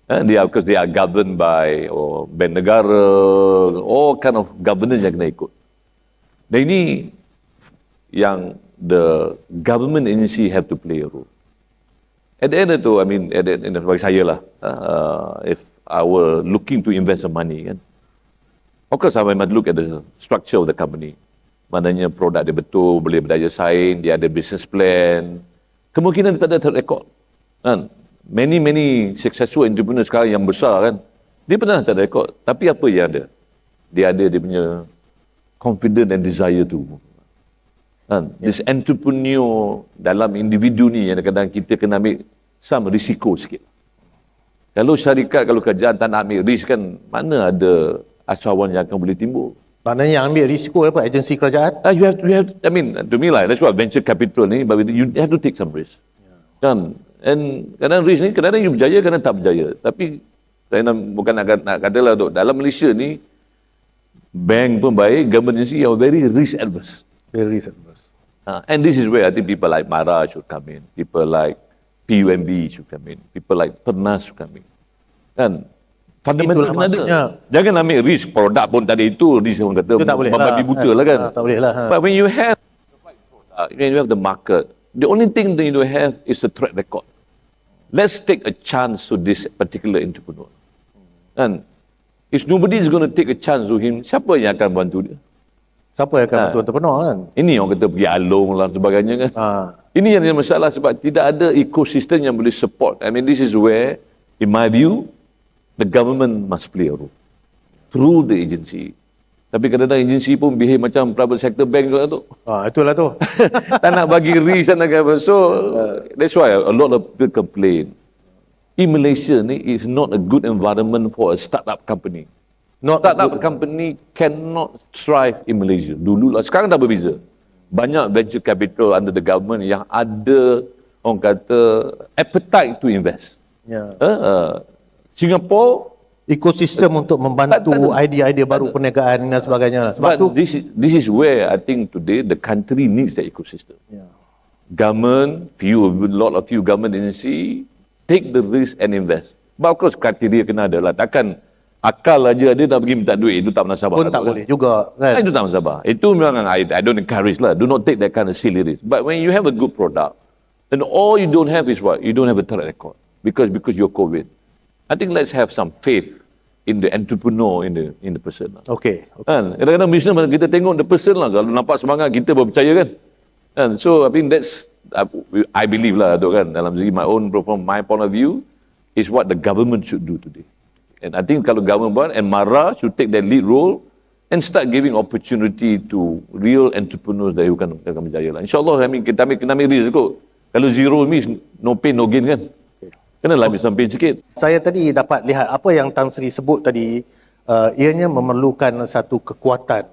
Because they are governed by bank negara, all kind of governance yang kena ikut. Dan ini yang the government agency have to play a role. At the end itu, bagi saya lah, if I were looking to invest some money, kan, of course I might look at the structure of the company. Maknanya produk dia betul, boleh berdaya saing, dia ada business plan. Kemungkinan dia tak ada track record. Kan? Many successful entrepreneurs sekarang yang besar, kan, dia pernah tak ada record. Tapi apa yang ada? Dia ada dia punya confidence and desire tu. This entrepreneur dalam individu ni yang kadang-kadang kita kena ambil some risiko sikit. Kalau syarikat, kalau kerajaan tak nak ambil risk, kan, mana ada usahawan yang akan boleh timbul. Maknanya yang ambil risiko apa? Agensi kerajaan? You have to me lah, that's why venture capital ni, but you have to take some risk. Kan? And kadang risk ni, kadang you berjaya, kadang tak berjaya. Tapi saya bukan nak kata lah, dalam Malaysia ni, bank pun baik, government agency are very risk adverse. Very risk adverse. And this is where I think people like Mara should come in, people like PUMB should come in, people like Pernas should come in. Kan? Fundamental ada. Jangan ambil risk produk pun tadi itu risk orang kata membabi buta lah, kan. Tak boleh lah. But when you have the right product, when you have the market, the only thing that you have is a track record. Let's take a chance to this particular entrepreneur. And if nobody is going to take a chance to him, siapa yang akan bantu dia? Siapa yang akan bantu entrepreneur, kan? Ini orang kata pergi alung lah sebagainya, kan. Ini yang ada masalah sebab tidak ada ekosistem yang boleh support. This is where, in my view, the government must play a role through the agency. Tapi kadang-kadang agensi pun behave macam private sector bank juga tu. Itulah tu. Tak nak bagi risk, tak nak apa. So, that's why a lot of people complain. In Malaysia ni, is not a good environment for a startup company. Startup company cannot thrive in Malaysia. Dulu lah, sekarang dah berbeza. Banyak venture capital under the government yang ada, orang kata, appetite to invest. Singapore, ekosistem untuk membantu idea-idea baru perniagaan dan sebagainya. Sebab tu this is where I think today the country needs that ecosystem. Government, lot of government agency take the risk and invest. But of course kriteria kena ada lah. Takkan akal aja dia nak pergi minta duit, itu tak menasabah. Pun tak boleh juga, kan? Itu tak menasabah. Itu memang I don't encourage lah. Do not take that kind of silly risk. But when you have a good product, then all you don't have is what? You don't have a track record. Because you're COVID. I think let's have some faith in the entrepreneur, in the person lah. Okay. Kan? Kadang-kadang bisnes kita tengok the person lah. Kalau nampak semangat, kita berpercaya, kan? And so I think that's, I believe lah, kan, dalam segi from my point of view, is what the government should do today. And I think kalau government and Mara should take that lead role and start giving opportunity to real entrepreneurs that akan berjaya lah. InsyaAllah kita ambil risk kot. Kalau zero means no pain, no gain, kan? Kena lah ambil sampai sikit. Saya tadi dapat lihat apa yang Tan Sri sebut tadi, ianya memerlukan satu kekuatan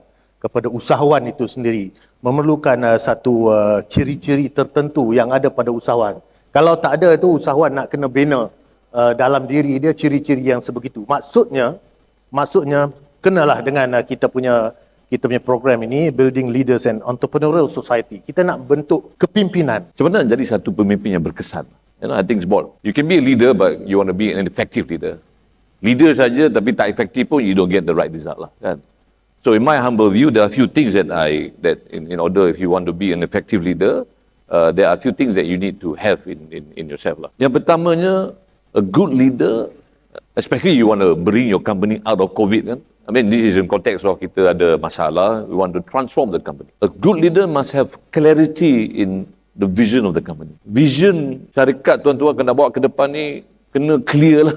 kepada usahawan itu sendiri memerlukan satu ciri-ciri tertentu yang ada pada usahawan. Kalau tak ada tu, usahawan nak kena bina dalam diri dia ciri-ciri yang sebegitu. Maksudnya kenalah dengan kita punya program ini, Building Leaders and Entrepreneurial Society. Kita nak bentuk kepimpinan. Macam mana jadi satu pemimpin yang berkesan? I think it's about, you can be a leader but you want to be an effective leader. Leader saja tapi tak efektif pun, you don't get the right result lah, kan? So in my humble view, there are a few things that in order, if you want to be an effective leader, there are a few things that you need to have in yourself lah. Yang pertamanya, a good leader, especially you want to bring your company out of COVID, kan? I mean, this is in context of kita ada masalah, we want to transform the company. A good leader must have clarity in the vision of the company. Vision syarikat tuan-tuan kena bawa ke depan ni kena clear lah.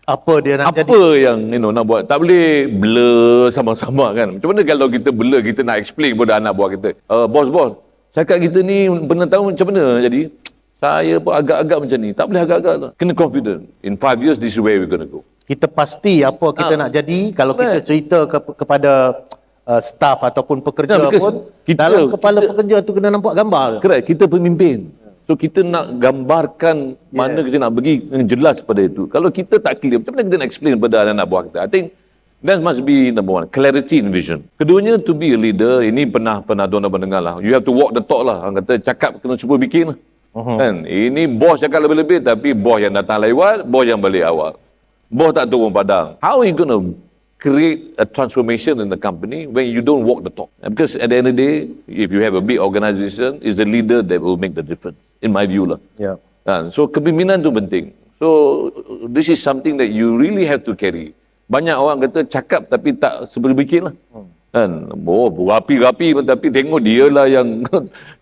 Apa dia nak jadi? Apa yang nak buat. Tak boleh blur sama-sama kan. Macam mana kalau kita blur, kita nak explain kepada anak buah kita. Bos, syarikat kita ni pernah tahu macam mana jadi? Saya pun agak-agak macam ni. Tak boleh agak-agak tu. Kena confident. In 5 years, this is where we're going to go. Kita pasti apa kita nak jadi. Kalau kita cerita kepada staff ataupun pekerja pun, dalam kepala pekerja tu kena nampak gambar. Correct. Kita pemimpin. So kita nak gambarkan mana kita nak pergi yang jelas pada itu. Kalau kita tak clear, macam mana kita nak explain kepada anak buah kita? I think that must be number one, clarity in vision. Keduanya, to be a leader, ini pernah tuan-tuan mendengar lah. You have to walk the talk lah. Orang kata cakap kena cuba bikin lah. Kan? Ini bos cakap lebih-lebih, tapi bos yang datang lewat, bos yang balik awal. Bos tak turun padang. How are you going to create a transformation in the company when you don't walk the talk? Because at the end of the day, if you have a big organization, it's the leader that will make the difference, in my view lah. Yeah. So kepimpinan tu penting. So this is something that you really have to carry. Banyak orang kata cakap tapi tak seperti bikin lah. Kan? Rapi-rapi tapi tengok dia lah yang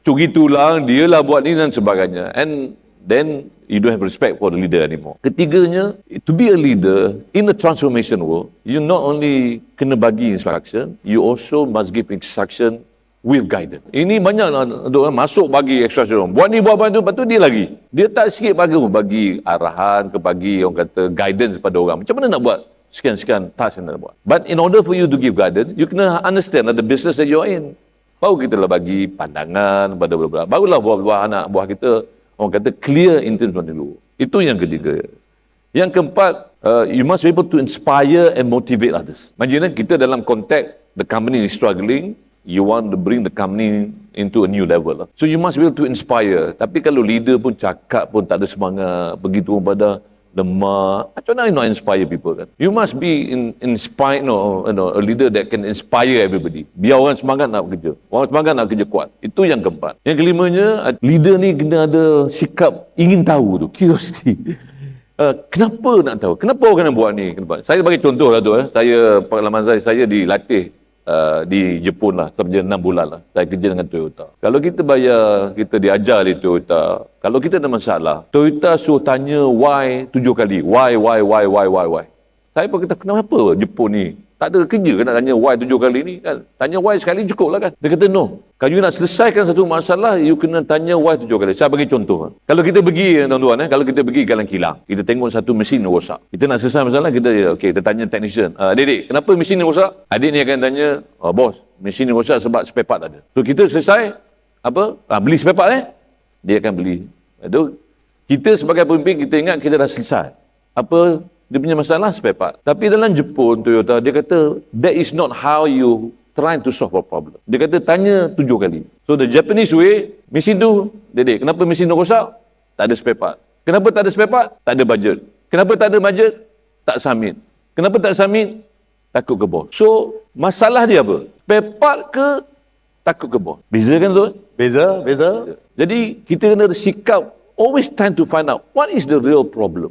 curi tulang, dia lah buat ni dan sebagainya. And then you don't have respect for the leader anymore. Ketiganya, to be a leader in a transformation world, you not only kena bagi instruction, you also must give instruction with guidance. Ini banyak masuk bagi instruction. Buat ni, buat tu, lepas tu dia lagi. Dia tak sikit bagi arahan, bagi orang kata guidance kepada orang. Macam mana nak buat sekian-sekian task yang nak buat. But in order for you to give guidance, you kena understand the business that you're in. Baru kita lah bagi pandangan pada beberapa. Barulah buah anak buah kita, orang kata clear intention dulu. Itu yang ketiga. Yang keempat, you must be able to inspire and motivate others. Maksudnya kita dalam konteks the company is struggling, you want to bring the company into a new level. So you must be able to inspire. Tapi kalau leader pun cakap pun tak ada semangat, begitu pada lemah, macam mana you not inspire people kan? You must be inspired, a leader that can inspire everybody. Biar orang semangat nak bekerja. Orang semangat nak kerja kuat. Itu yang keempat. Yang kelimanya, leader ni kena ada sikap ingin tahu tu, curiosity. Kenapa nak tahu? Kenapa orang nak buat ni? Kenapa? Saya bagi contoh lah tu. Saya, pengalaman saya dilatih di Jepun lah, kerja 6 bulan lah. Saya kerja dengan Toyota. Kalau kita kita diajar di Toyota, kalau kita ada masalah, Toyota suruh tanya why 7 kali. Why. Saya pun kata, kenapa Jepun ni? Tak ada kerja ke nak tanya why 7 kali ni kan? Tanya why sekali cukup lah kan? Dia kata, no. Kalau you nak selesaikan satu masalah, you kena tanya why 7 kali. Saya bagi contoh. Kalau kita pergi, tuan-tuan, kalau kita pergi Galang Kilang, kita tengok satu mesin rosak. Kita nak selesai masalah, kita tanya technician. Adik, kenapa mesin ni rosak? Adik ni akan tanya, bos, mesin ni rosak sebab spare part tak ada. So kita selesai, beli spare part dia akan beli. Itu kita sebagai pemimpin, kita ingat kita dah selesai. Dia punya masalah spare part. Tapi dalam Jepun, Toyota, dia kata, that is not how you trying to solve a problem. Dia kata, tanya 7 kali. So the Japanese way, mesin tu, Dedek, kenapa mesin tu rosak? Tak ada spare part. Kenapa tak ada spare part? Tak ada budget. Kenapa tak ada budget? Tak submit. Kenapa tak submit? Takut ke bos. So, masalah dia apa? Spare part ke takut ke bos? Beza kan tu? Beza. Jadi, kita kena sikap, always trying to find out, what is the real problem?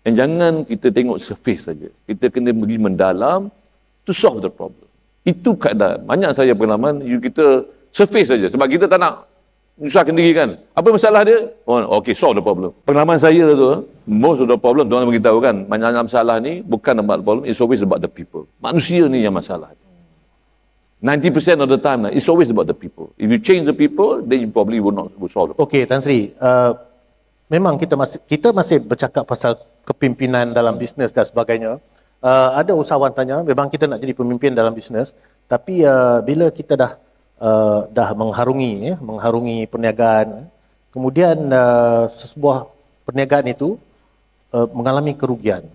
Dan jangan kita tengok surface saja. Kita kena pergi mendalam to solve the problem. Itu keadaan. Banyak saya pengalaman, kita surface saja. Sebab kita tak nak menyusahkan diri kan. Apa masalah dia? Okay, solve the problem. Pengalaman saya tu, most of the problem, tuan beritahu kan, banyak masalah ni bukan about the problem, it's always about the people. Manusia ni yang masalah. 90% of the time, it's always about the people. If you change the people, then you probably will not solve the problem. Okay, Tan Sri. Memang kita masih bercakap pasal kepimpinan dalam bisnes dan sebagainya. Ada usahawan tanya, memang kita nak jadi pemimpin dalam bisnes, tapi bila kita dah dah mengharungi perniagaan. Kemudian sebuah perniagaan itu mengalami kerugian.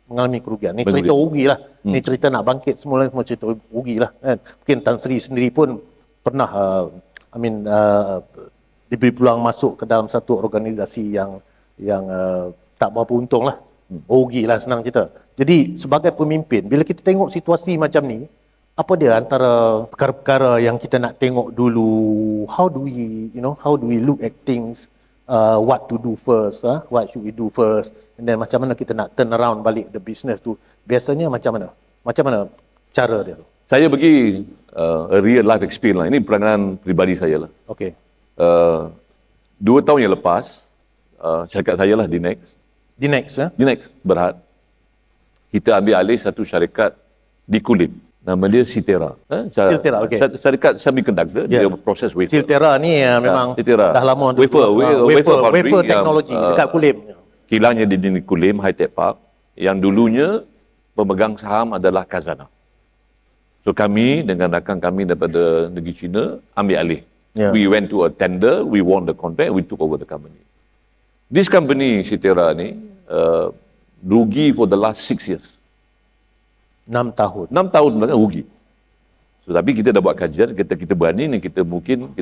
Ni cerita rugi lah. Ni cerita nak bangkit semula cerita rugi lah kan. Mungkin Tan Sri sendiri pun pernah diberi peluang masuk ke dalam satu organisasi yang tak berapa untung lah. Rugi lah, senang cerita. Jadi sebagai pemimpin, bila kita tengok situasi macam ni, apa dia antara perkara-perkara yang kita nak tengok dulu? How do we look at things? What to do first? What should we do first? And then macam mana kita nak turn around balik the business tu? Biasanya macam mana? Macam mana cara dia tu? Saya bagi a real life experience lah. Ini peranganan peribadi saya lah. Okay. 2 tahun yang lepas, syarikat saya lah, Dinex. Dinex, Dinex Berhad. Kita ambil alih satu syarikat di Kulim. Nama dia Sitera. Siltera, okay. Syarikat semiconductor, dia proses wafer. Siltera ni memang Siltera. dah lama. Wafer teknologi dekat Kulim. Kilangnya di Kulim, High Tech Park. Yang dulunya pemegang saham adalah Khazanah. So kami dengan rakan kami daripada negeri China ambil alih. Yeah. We went to a tender, we won the contract, we took over the company. This company, Sitera ni, rugi for the last 6 years. 6 tahun. 6 tahun belakang rugi. So, tapi kita dah buat kajian, kita berani ni, kita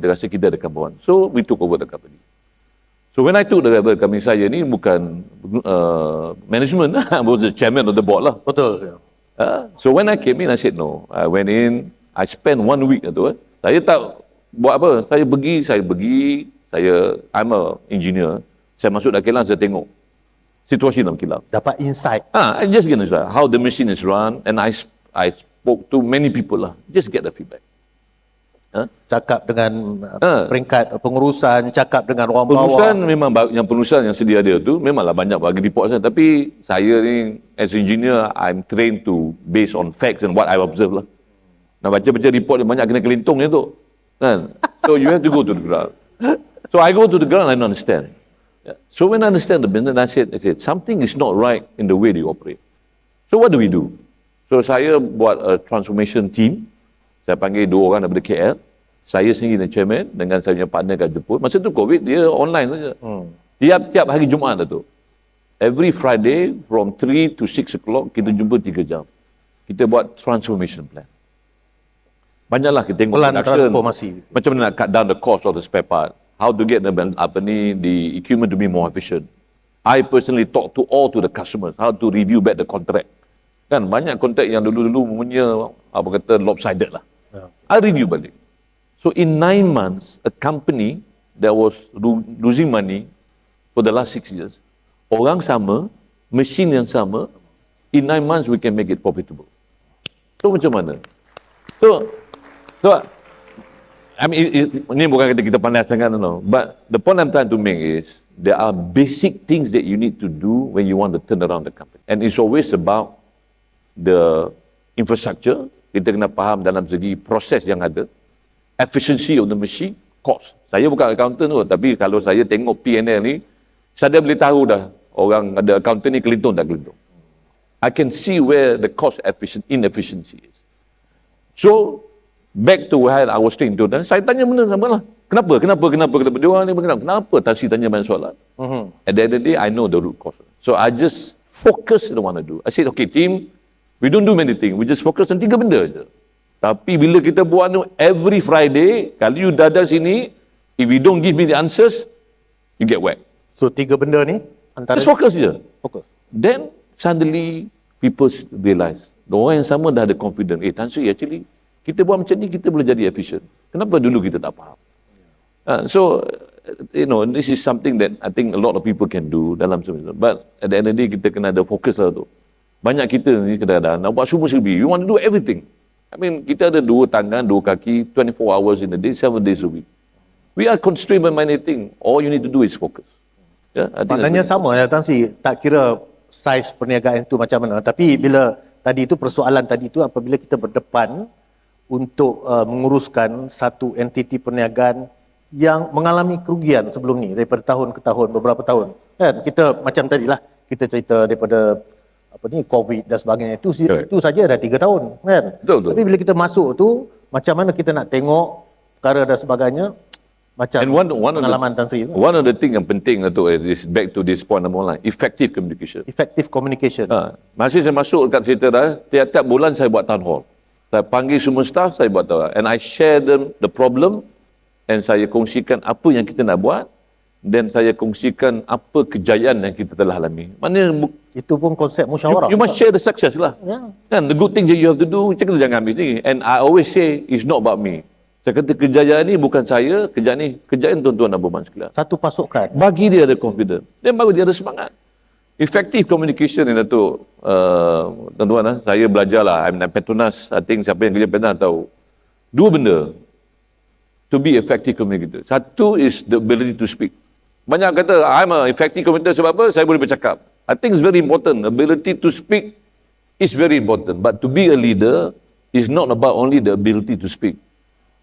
rasa kita ada kemampuan. So, we took over the company. So, when I took the company saya ni, bukan management, I was the chairman of the board lah. Betul. So, when I came in, I said no. I went in, I spent 1 week tu. Saya tak buat apa. I'm a engineer. Saya masuk dalam kilang, saya tengok situasi dalam kilang. Dapat insight. I just get insight how the machine is run, and I spoke to many people lah. Just get the feedback. Cakap dengan peringkat pengurusan, cakap dengan orang pengurusan bawah. memang yang pengurusan yang sedia dia tu memanglah banyak bagi report saya, tapi saya ni as engineer I'm trained to based on facts and what I observe lah. Nak baca report dia banyak kena kelintung dia tu. Kan? So you have to go to the ground. So I go to the ground, I don't understand. Yeah. So when I understand the business, I said something is not right in the way they operate. So what do we do? So saya buat a transformation team. Saya panggil 2 orang daripada KL. Saya sendiri dan chairman dengan saya punya partner kat Jepun. Masa tu COVID, dia online saja. Tiap-tiap hari Jumaat tu. Every Friday from 3 to 6 o'clock, kita jumpa 3 jam. Kita buat transformation plan. Banyaklah kita tengok Plan production. transformasi. Macam mana nak cut down the cost of the spare part. How to get the equipment to be more efficient. I personally talk to the customers. How to review back the contract. Kan banyak kontrak yang dulu-dulu punya lopsided lah. Yeah. I review balik. So in 9 months, a company that was losing money for the last 6 years, orang sama, mesin yang sama, in 9 months we can make it profitable. So macam mana? So I mean, ini bukan kata kita pandai sangat, no. But the point I'm trying to make is, there are basic things that you need to do when you want to turn around the company. And it's always about the infrastructure. Kita kena faham dalam segi proses yang ada, efficiency of the machine, cost. Saya bukan accountant tu, tapi kalau saya tengok P&L ni, saya boleh tahu dah orang ada accountant ni kelintung tak kelintung. I can see where the cost inefficiency is. So, back to where I was saying tu, dan saya tanya benda sama lah. Kenapa? Dia orang ni kenapa? Tassi tanya banyak soalan. At the end of the day, I know the root cause. So, I just focus on what I do. I said, okay team, we don't do many things. We just focus on 3 benda je. Tapi bila kita buat tu, every Friday, kalau you dadah sini, if you don't give me the answers, you get whacked. So 3 benda ni antara Just focus je. fokus. Then, suddenly, people realize, orang yang sama dah ada confidence. Tan Sri, actually, kita buat macam ni, kita boleh jadi efficient. Kenapa dulu kita tak faham? This is something that I think a lot of people can do dalam semua. But at the end of the day, kita kena ada fokus lah tu. Banyak kita ni kadang-kadang nak buat semua serbi. You want to do everything. I mean, kita ada 2 tangan, 2 kaki, 24 hours in a day, 7 days a week. We are constrained by many things. All you need to do is focus. Yeah, Maknanya sama ya Tan Sri, tak kira saiz perniagaan itu macam mana. Tapi bila tadi itu persoalan tadi itu apabila kita berdepan untuk menguruskan satu entiti perniagaan yang mengalami kerugian sebelum ni daripada tahun ke tahun, beberapa tahun. Kan kita macam tadilah kita cerita daripada COVID dan sebagainya itu saja dah 3 tahun kan. Betul. Tapi bila kita masuk tu macam mana kita nak tengok perkara dan sebagainya, macam And one pengalaman Tan Sri tu. one of the thing yang penting Datuk is back to this point number one, effective communication. Effective communication. Masih saya masuk dekat cerita dah, tiap-tiap bulan saya buat town hall. Saya panggil semua staff, saya buat town hall. And I share them the problem and saya kongsikan apa yang kita nak buat dan saya kongsikan apa kejayaan yang kita telah alami. Mana Itu pun konsep musyawarah. you must share the success lah. Ya. Kan, the good things that you have to do, kita jangan ambil sendiri. And I always say, it's not about me. Saya kata kejayaan ni bukan saya, kejayaan tuan-tuan dan puan sekalian. Satu pasukan. Bagi dia ada confidence. Dan baru dia ada semangat. Effective communication ni Datuk, tuan-tuan, saya belajar lah. I'm Petronas, I think siapa yang kerja Petronas tahu. Dua benda to be effective communicator. Satu is the ability to speak. Banyak kata, I'm a effective communicator sebab apa? Saya boleh bercakap. I think it's very important. Ability to speak is very important. But to be a leader is not about only the ability to speak.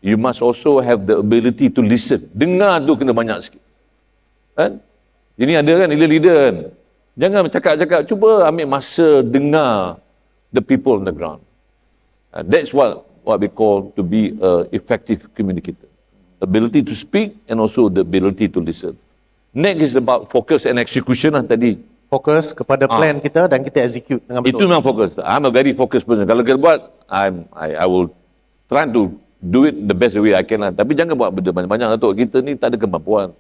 You must also have the ability to listen. Dengar tu kena banyak sikit. Kan? Ini ada kan, leader kan. Jangan cakap-cakap, cuba ambil masa dengar the people on the ground. That's what we call to be a effective communicator. Ability to speak and also the ability to listen. Next is about focus and execution lah tadi. Fokus kepada plan kita dan kita execute dengan Itu betul. memang fokus. I'm a very focused person. Kalau kita buat, I will try to do it the best way I can lah. Tapi jangan buat benda banyak-banyak Datuk. Kita ni tak ada kemampuan.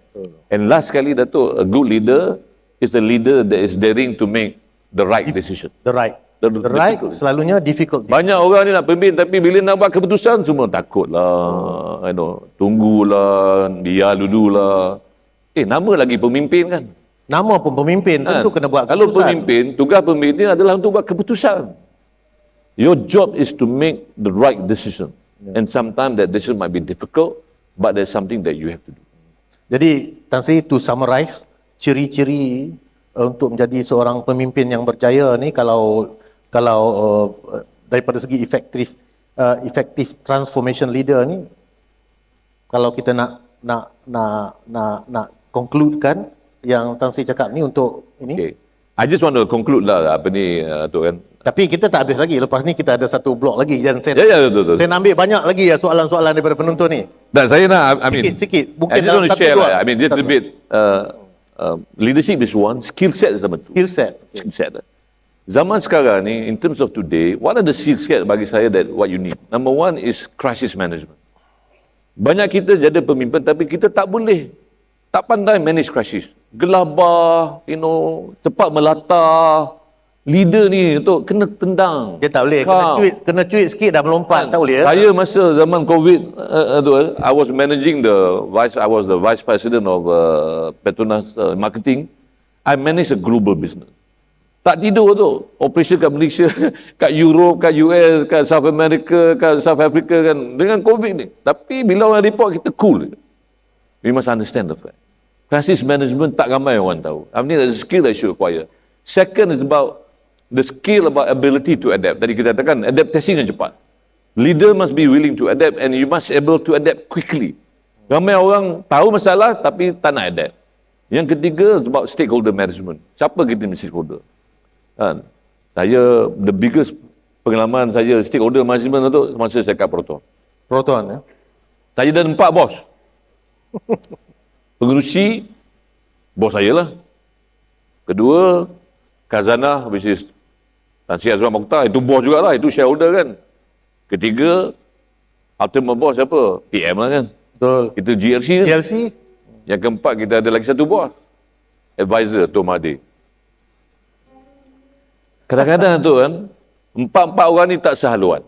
And last sekali Datuk, a good leader is a leader that is daring to make the right decision. The right. The The right difficult. selalunya difficult. Banyak orang ni nak pimpin tapi bila nak buat keputusan semua takutlah. Tunggulah, biar dululah. Nama lagi pemimpin kan. Nama pun pemimpin tentu kena buat Kalau keputusan. pemimpin, tugas pemimpin adalah untuk buat keputusan. Your job is to make the right decision. And sometimes that decision might be difficult, but there's something that you have to do. Jadi Tan Sri, to summarize, ciri-ciri untuk menjadi seorang pemimpin yang berjaya ni, kalau daripada segi effective transformation leader ni, kalau kita nak concludekan yang Tan Sri cakap ni untuk ini. Okay. I just want to conclude lah apa ni tu kan. Tapi kita tak habis lagi. Lepas ni kita ada satu blok lagi. Dan saya, Ya, betul. saya nak ambil banyak lagi ya soalan-soalan daripada penonton ni. Dan saya nak, I mean, Sikit-sikit. I Mungkin just want to satu share dua. lah. I mean, just a bit. Leadership is one, skill set is number two. Skill set. Skill set. Zaman sekarang ni, in terms of today, what are the skill set bagi saya that what you need? Number one is crisis management. Banyak kita jadi pemimpin tapi kita tak boleh, tak pandai manage crisis. Gelabah, cepat melata. Leader ni tu kena tendang. Dia tak boleh. Kena cuit sikit dah melompat. Tak boleh. Saya masa zaman COVID I was managing I was the vice president of Petronas marketing. I managed a global business. Tak tidur tu. Operation kat Malaysia, kat Europe, kat US, kat South America, kat South Africa kan dengan COVID ni. Tapi bila orang report kita cool. We must understand the fact. Crisis management tak ramai orang tahu. I mean there's a skill that you acquire. Second is about the skill about ability to adapt. Tadi kita katakan adaptasi yang cepat. Leader must be willing to adapt and you must able to adapt quickly. Ramai orang tahu masalah tapi tak nak adapt. Yang ketiga is about stakeholder management. Siapa kita ni stakeholder? Kan? Saya the biggest pengalaman saya stakeholder management tu masa saya kat Proton. Proton ya. Saya ada 4 bos. Pengerusi bos saya lah. Kedua Khazanah, which is Tan Sri Azwan Mokhtar, itu bos jugalah, itu shareholder kan. Ketiga, ultimate bos siapa? PM lah kan. Betul. Itu GLC kan. GLC. Yang keempat, kita ada lagi satu bos. Advisor, Tok Mahathir. Kadang-kadang tu kan, empat orang ni tak sehaluan.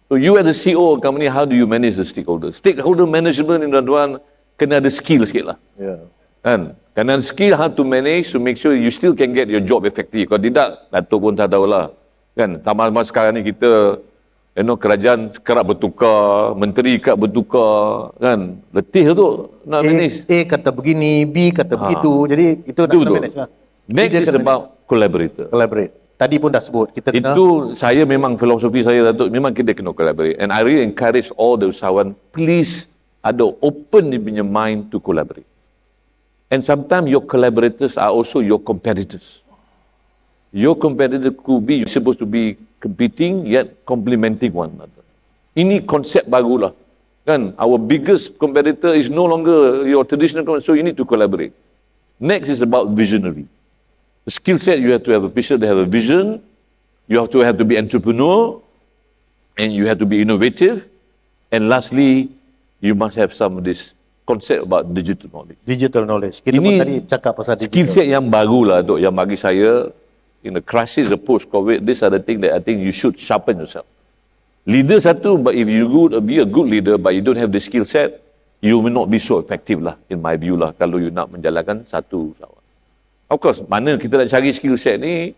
So you as the CEO of company, how do you manage the stakeholder? Stakeholder management ni tuan-tuan, kena ada skill sikit lah. Ya. Kan? Kena ada skill how to manage to make sure you still can get your job effective. Kalau tidak, Datuk pun tak tahulah. Kan? Tambah-tambah sekarang ni kita, kerajaan kerap bertukar, menteri kerap bertukar. Kan? Letih tu nak manage. A kata begini, B kata begitu. Jadi itu nak kena manage lah. Next is about collaborator. Collaborate. Tadi pun dah sebut. Kita kena Itu saya memang filosofi saya Datuk, memang kita kena collaborate. And I really encourage all the usahawan, please ada open in your mind to collaborate. And sometimes your collaborators are also your competitors. Your competitor could be, you're supposed to be competing yet complementing one another. Ini konsep barulah. Kan, our biggest competitor is no longer your traditional competitor, so you need to collaborate. Next is about visionary. The skill set, you have to have a vision, they have a vision, you have to be entrepreneur, and you have to be innovative, and lastly, you must have some of this concept about digital knowledge. Digital knowledge. Kita pun tadi cakap pasal Skill digital. set yang barulah tu, yang bagi saya, in the crisis, the post-COVID, these are the things that I think you should sharpen yourself. Leader satu, but if you be a good leader, but you don't have the skill set, you will not be so effective lah, in my view lah, kalau you nak menjalankan satu usahawan. Of course, mana kita nak cari skill set ni,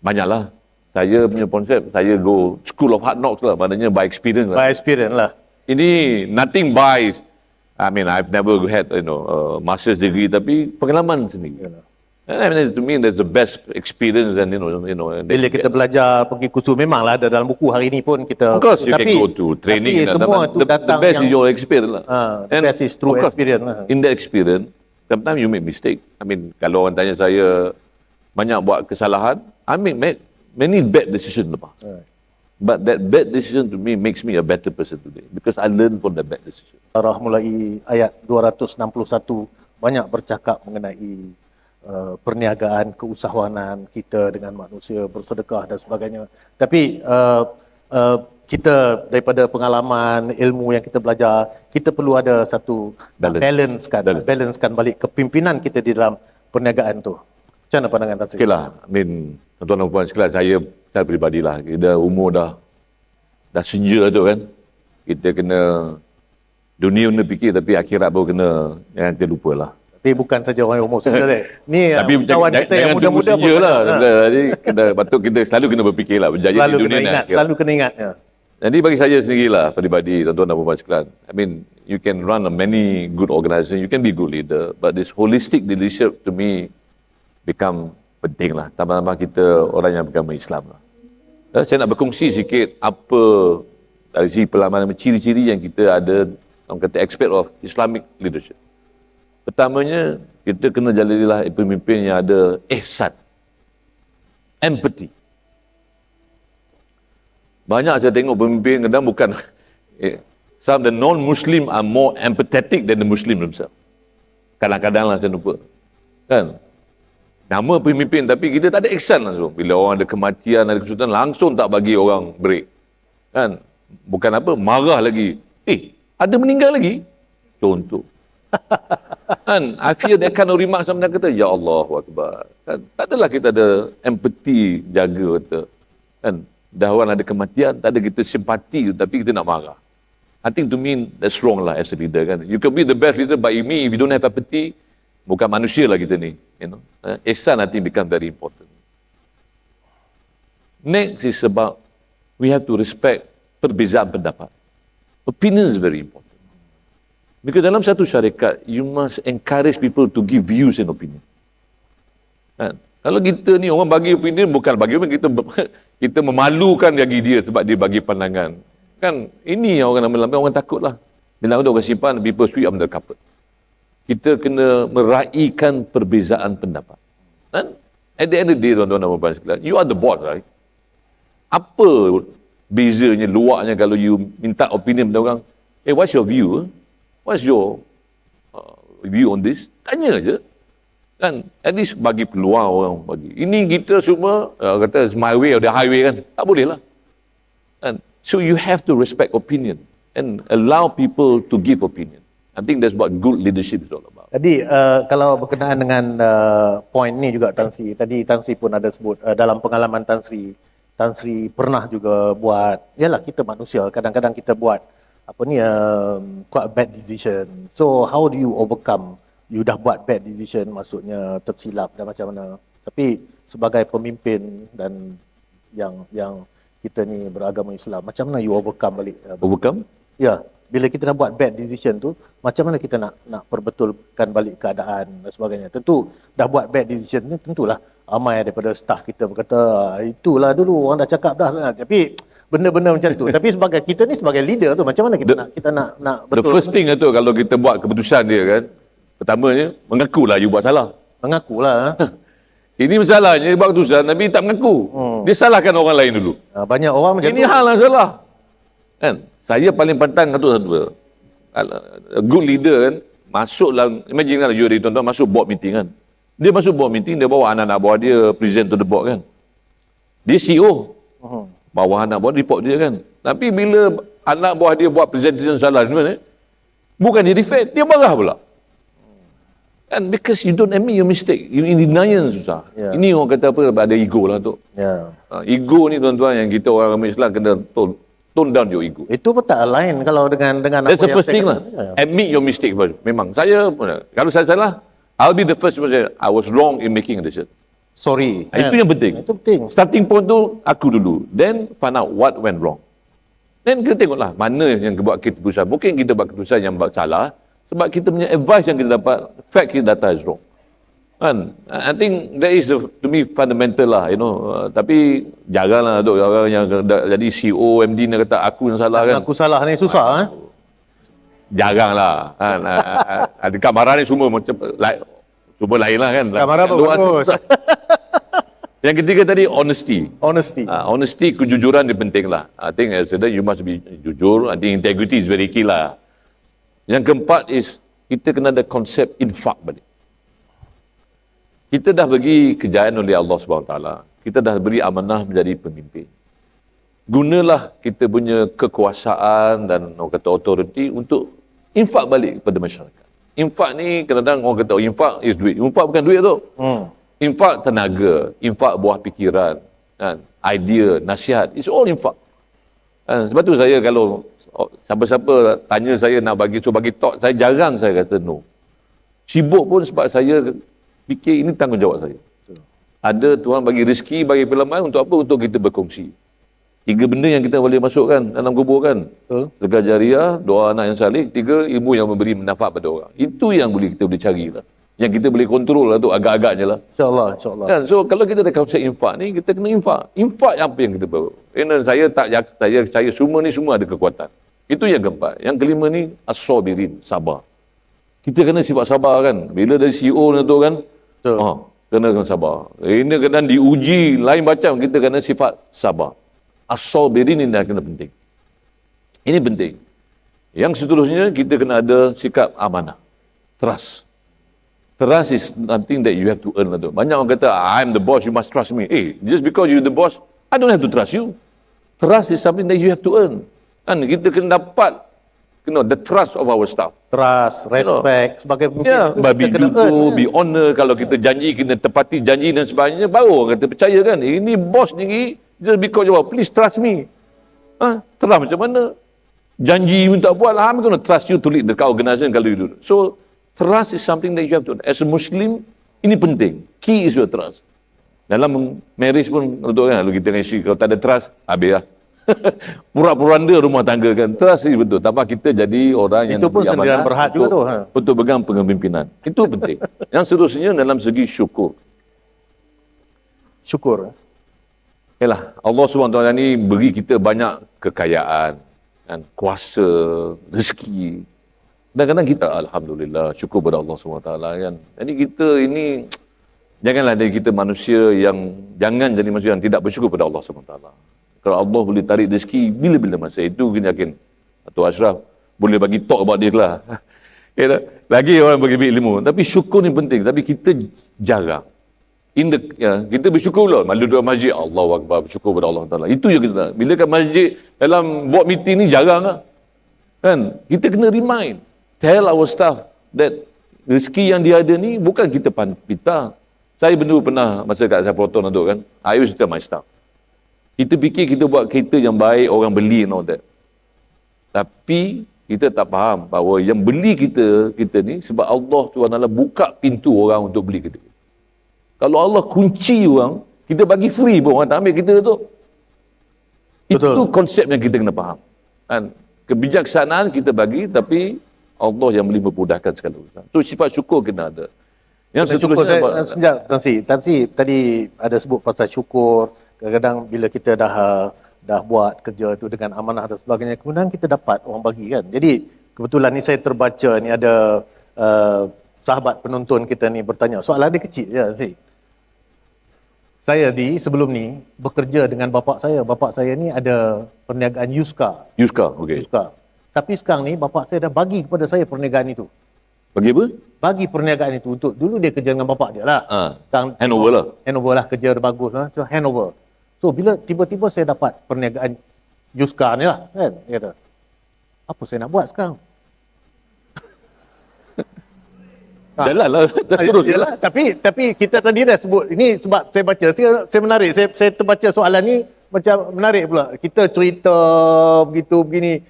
banyaklah. Saya punya konsep, saya go school of hard knocks lah, maknanya by experience lah. By experience lah. Ini nothing by, I mean, I've never had, master's degree, tapi pengalaman sendiri. I mean, to me, that's the best experience and, Bila kita belajar pergi kursus, memanglah ada dalam buku hari ni pun kita... Of course, you can go to training. Tapi semua tu the datang best yang... is your experience lah. The best is through of course, experience lah. In that experience, sometimes you make mistake. I mean, kalau orang tanya saya, banyak buat kesalahan, I make many bad decisions lepas. But that bad decision to me makes me a better person today. Because I learned from that bad decision. Surah mulai ayat 261 banyak bercakap mengenai perniagaan, keusahawanan kita dengan manusia, bersedekah dan sebagainya. Tapi kita daripada pengalaman, ilmu yang kita belajar, kita perlu ada satu balancekan balik kepimpinan kita di dalam perniagaan tu. Macam mana pandangan Tan Sri? Okey lah, I mean, tuan-tuan dan puan sekalian, saya peribadilah, kita umur dah senja tu kan. Kita kena, dunia fikir tapi akhirat baru kena, jangan terlupalah. Tapi bukan saja orang yang umur senja dek. Ni tapi kawan kita yang muda-muda pun lah. Jadi patut kita selalu kena berfikirlah berjaya di dunia ni. Selalu kena ingat. Ya. Jadi bagi saya sendirilah peribadi, tuan-tuan dan puan sekalian. I mean, you can run a many good organisation, you can be good leader, but this holistic leadership to me become penting lah. Tambah-tambah kita orang yang beragama Islam lah. Saya nak berkongsi sikit apa dari segi pengalaman, ciri-ciri yang kita ada, orang kata aspect of Islamic leadership. Pertamanya, kita kena jalanilah pemimpin yang ada ihsan, empathy. Banyak saya tengok pemimpin kadang bukan, some the non-Muslim are more empathetic than the Muslim themselves. Kadang-kadang lah saya lupa. Kan? Nama pemimpin tapi kita tak ada ihsan langsung. Bila orang ada kematian, ada kesulitan, langsung tak bagi orang break. Kan? Bukan apa, marah lagi. Ada meninggal lagi? Contoh. Kan? I fear that kind of remark sama kata, Ya Allah, Akbar. Kan? Tak adalah kita ada empathy jaga kata. Kan? Dah orang ada kematian, tak ada kita simpati tapi kita nak marah. I think to me, that's wrong lah as a leader kan. You can be the best leader, but if you don't have empathy, bukan manusia lah kita ni. Ihsan I think become very important. Next is about, we have to respect perbezaan pendapat. Opinion is very important. Because dalam satu syarikat, you must encourage people to give views and opinion. Kan? Kalau kita ni orang bagi opinion, bukan bagi opinion, kita memalukan bagi dia sebab dia bagi pandangan. Kan? Ini yang orang lama-lama orang takut lah. Bila orang simpan, people sweep under the carpet. Kita kena meraihkan perbezaan pendapat. Kan? At the end of the day, tuan-tuan dan puan sekalian, you are the boss, right? Apa bezanya, luaknya kalau you minta opinion pada orang, what's your view? What's your view on this? Tanya je. Kan? At least bagi peluang orang bagi. Ini kita semua, kata it's my way or the highway kan. Tak boleh lah. Kan? So you have to respect opinion and allow people to give opinion. I think that's what good leadership is all about. Tadi kalau berkenaan dengan point ni juga Tan Sri, tadi Tan Sri pun ada sebut dalam pengalaman Tan Sri pernah juga buat, yalah kita manusia, kadang-kadang kita buat quite bad decision. So how do you overcome? You dah buat bad decision, maksudnya tersilap dan macam mana. Tapi sebagai pemimpin dan yang kita ni beragama Islam, macam mana you overcome balik? Overcome? Ya, bila kita nak buat bad decision tu, macam mana kita nak perbetulkan balik keadaan dan sebagainya. Tentu dah buat bad decision ni, tentulah ramai daripada staff kita berkata, itulah dulu orang dah cakap dah. Tapi benda-benda macam tu. Tapi sebagai kita ni sebagai leader tu, macam mana kita nak betul? The first thing tu kalau kita buat keputusan dia kan, pertamanya mengakulah you buat salah. Mengakulah. Ini masalahnya dia buat keputusan tapi tak mengaku. Dia salahkan orang lain dulu. Banyak orang macam ini hal yang salah. Kan? Saya paling pantang satu. Good leader kan, masuklah, imagine kan, you ada tuan-tuan masuk board meeting kan. Dia masuk board meeting, dia bawa anak-anak bawah dia present to the board kan. Dia CEO. Bawa anak bawah report dia kan. Tapi bila anak bawah dia buat presentation salah, bukan dia defend, dia marah pula. And because you don't admit your mistake, you in denial susah. Yeah. Ini orang kata apa, ada ego lah tu. Ya. Ego ni tuan-tuan yang kita orang Islam kena tone down your ego. Itu pun tak align kalau dengan That's the apa yang first saya thing lah. katakan. Admit your mistake first. Memang saya, kalau saya salah, I'll be the first to say, I was wrong in making a decision. Sorry. Itu yang penting. Itu penting. Starting point tu, aku dulu. Then, find out what went wrong. Then kita tengoklah mana yang buat keputusan. Mungkin kita buat keputusan yang salah, sebab kita punya advice yang kita dapat, fact kita data is wrong. Kan? I think that is to me fundamental lah, tapi jaranglah tu orang yang jadi CEO, MD ni kata aku yang salah kan. Aku salah ni susah Jaranglah. Kan? Dekat marah ni semua macam semua lain lah kan. Kat marah tu Luar bagus. Yang ketiga tadi honesty. Honesty. Honesty, kejujuran dia penting lah. I think as you must be jujur. I think integrity is very key lah. Yang keempat is kita kena ada konsep infak balik. Kita dah bagi kejayaan oleh Allah SWT. Kita dah beri amanah menjadi pemimpin. Gunalah kita punya kekuasaan dan orang kata authority untuk infak balik kepada masyarakat. Infak ni kadang-kadang orang kata infak is duit. Infak bukan duit tu. Infak tenaga, infak buah fikiran, kan? Idea, nasihat. It's all infak. Sebab tu saya kalau siapa-siapa tanya saya nak bagi talk, saya jarang saya kata no. Sibuk pun sebab saya fikir ini tanggungjawab saya. Ada Tuhan bagi rezeki, bagi pelamahan untuk apa? Untuk kita berkongsi. 3 benda yang kita boleh masukkan dalam kubur kan. Sedekah jariah, doa anak yang saleh, 3 ilmu yang memberi manfaat pada orang. Itu yang kita boleh cari lah. Yang kita boleh kontrol lah tu, agak-agaknya lah. InsyaAllah. Kan? So kalau kita ada konsep infak ni, kita kena infak. Infak apa yang kita bawa. Saya semua ni semua ada kekuatan. Itu yang keempat. Yang kelima ni, as-sabirin, sabar. Kita kena sifat sabar kan. Bila dari CEO ni tu kan, kena sabar. Ini kena diuji, lain macam kita kena sifat sabar. As-sabirin ini kena penting. Ini penting. Yang seterusnya, kita kena ada sikap amanah. Trust. Trust is something that you have to earn lah tu. Banyak orang kata, I'm the boss, you must trust me. Just because you're the boss, I don't have to trust you. Trust is something that you have to earn. Kan kita kena dapat the trust of our staff. Trust, respect, sebagai pemimpin. Be jujur, be honor. Kalau kita janji, kita tepati janji dan sebagainya, baru orang kata percaya kan. Ini bos ni, just because you please trust me. Trust macam mana? Janji you tak buat, I'm going to trust you to lead the organization kalau you do. So, trust is something that you have to. As a Muslim, ini penting. Key is your trust. Dalam marriage pun, betul kan? Kalau kita dengan isteri, kalau tak ada trust, habis lah. Pura-puranda rumah tangga kan. Trust is betul. Tanpa kita jadi orang yang itu pun sendirian berhad juga tu. Untuk pegang kepimpinan. Itu penting. Yang seterusnya dalam segi syukur. Syukur. Yalah, Allah SWT ni beri kita banyak kekayaan, kan? Kuasa, rezeki. Kadang-kadang kita, Alhamdulillah, syukur pada Allah SWT kan. Jadi kita ini, janganlah dari kita manusia yang, jangan jadi manusia yang tidak bersyukur pada Allah SWT. Kalau Allah boleh tarik rezeki, bila-bila masa itu, kita yakin, Dato' Ashraf boleh bagi talk about this lah. Lagi orang bagi ilmu. Tapi syukur ni penting, tapi kita jarang. Kita bersyukur lah. Malu duduk masjid, Allahu Akbar, bersyukur pada Allah Ta'ala. Itu yang kita, bila kat masjid, dalam board meeting ni jarang lah. Kan? Kita kena remind. Tell our staff that rezeki yang dia ada ni bukan kita pintar. Saya pernah masa kat Saproton tu kan, I used to tell my staff. Kita fikir kita buat kereta yang baik, orang beli and all that. Tapi kita tak faham bahawa yang beli kita ni sebab Allah SWT buka pintu orang untuk beli kita. Kalau Allah kunci orang, kita bagi free pun orang tak ambil kita tu. Betul. Itu konsep yang kita kena faham. Kan? Kebijaksanaan kita bagi, tapi Allah yang boleh memudahkan segala urusan. So sifat syukur kena ada. Yang seterusnya Tansi tadi ada sebut pasal syukur. Kadang-kadang bila kita dah buat kerja tu dengan amanah dan sebagainya, kemudian kita dapat orang bagi kan. Jadi kebetulan ni saya terbaca ni ada sahabat penonton kita ni bertanya. Soalan dia kecil je Tansi. Saya sebelum ni bekerja dengan bapak saya. Bapak saya ni ada perniagaan Yuska. Yuska, okey. Yuska. Tapi sekarang ni bapak saya dah bagi kepada saya perniagaan itu. Bagi apa? Bagi perniagaan itu untuk dulu dia kerja dengan bapak dia lah. Sekarang Handover lah. Handover lah, kerja dah bagus lah. So handover. So bila tiba-tiba saya dapat perniagaan Yuska ni lah kan, dia kata, apa saya nak buat sekarang? Dah lah, terus je lah. Tapi kita tadi dah sebut ini sebab saya baca, saya menarik, saya terbaca soalan ni macam menarik pula. Kita cerita begitu begini,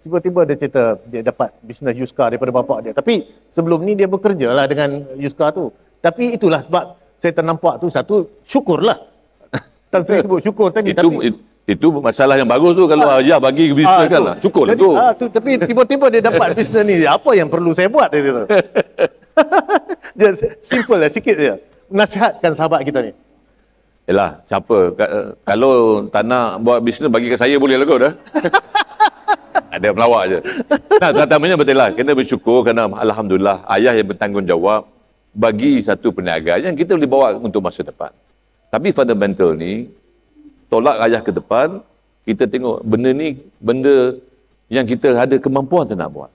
tiba-tiba dia cerita dia dapat bisnes Yuska daripada bapak dia. Tapi sebelum ni dia bekerja lah dengan Yuska tu. Tapi itulah sebab saya ternampak tu satu syukurlah. Tan Sri sebut syukur tadi. Itu masalah yang bagus tu kalau ayah bagi bisnes kan lah. Syukur jadi, tu. Tapi tiba-tiba dia dapat bisnes ni. Apa yang perlu saya buat? Dia kata. Dia simple lah, sikit je. Nasihatkan sahabat kita ni. Yalah, siapa? Kalau tak nak buat bisnes, bagi ke saya boleh lah kot dah. Ada pelawak je. Nah, pertamanya betul lah. Kena bersyukur kerana Alhamdulillah ayah yang bertanggungjawab bagi satu perniagaan yang kita boleh bawa untuk masa depan. Tapi fundamental ni, tolak ayah ke depan, kita tengok benda ni, benda yang kita ada kemampuan tak nak buat.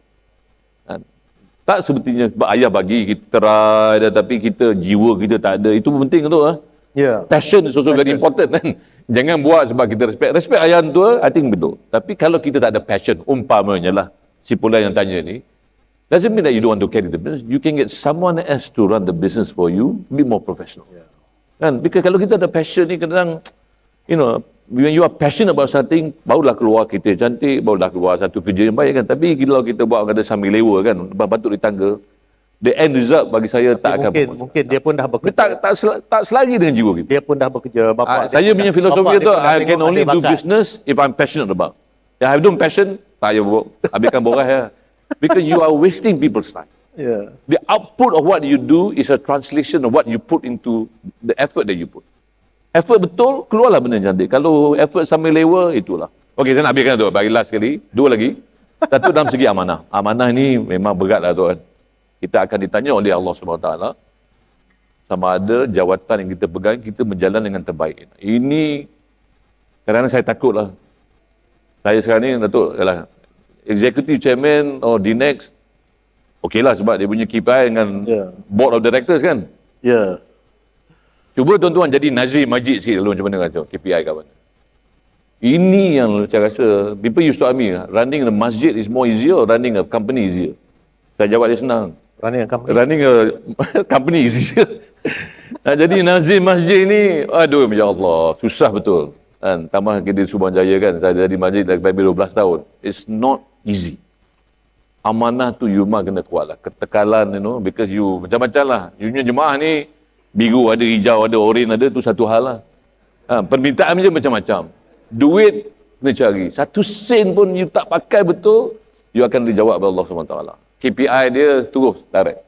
Tak sepertinya sebab ayah bagi, kita try dah, tapi kita, jiwa kita tak ada. Itu penting tu lah. Yeah. Passion is also very important kan. Jangan buat sebab kita respect. Respect ayah tua, I think betul. Tapi kalau kita tak ada passion, umpamanya lah, si pula yang tanya ni, doesn't mean that you don't want to carry the business. You can get someone else to run the business for you, be more professional. Yeah. Kan? Because kalau kita ada passion ni, kadang-kadang, you know, when you are passionate about something, barulah keluar kita cantik, barulah keluar satu kerja yang baik kan. Tapi kalau kita buat kata sambil lewa kan, batuk di tangga, the end result bagi saya tak akan mungkin dia pun dah bekerja. Tak selari dengan jiwa kita. Dia pun dah bekerja. Saya punya filosofi tu, I can only do business if I'm passionate about. If I have no passion, tak payah habiskan boras ya. Because you are wasting people's time. Yeah. The output of what you do is a translation of what you put into the effort that you put. Effort betul, keluarlah benda cantik. Kalau effort sambil lewa, itulah. Okey, saya nak habiskan tu. Bagi last sekali. Dua lagi. Satu dalam segi amanah. Amanah ni memang berat lah tuan. Kita akan ditanya oleh Allah SWT sama ada jawatan yang kita pegang, kita berjalan dengan terbaik. Ini, kadang-kadang saya takut lah. Saya sekarang ni, Datuk, ialah executive chairman or D-Next, okey lah sebab dia punya KPI dengan board of directors kan. Ya. Yeah. Cuba tuan-tuan jadi nazir masjid sikit dulu macam mana kata KPI kat mana. Ini yang saya rasa, people used to ask me, running a masjid is more easier or running a company easier? Saya jawab dia senang. Running a company. Running a company is easier. Jadi nazir masjid ni, aduh ya Allah, susah betul. Kan, tambah kita di Subang Jaya kan, saya jadi masjid dah lebih 12 tahun. It's not easy. Amanah tu you memang kena kuat lah. Ketekalan, you know, because you macam-macam lah. You punya jemaah ni, biru ada, hijau ada, oren ada, tu satu hal lah. Permintaan je macam-macam. Duit kena cari. Satu sen pun you tak pakai betul, you akan dijawab oleh Allah SWT. KPI dia terus direct.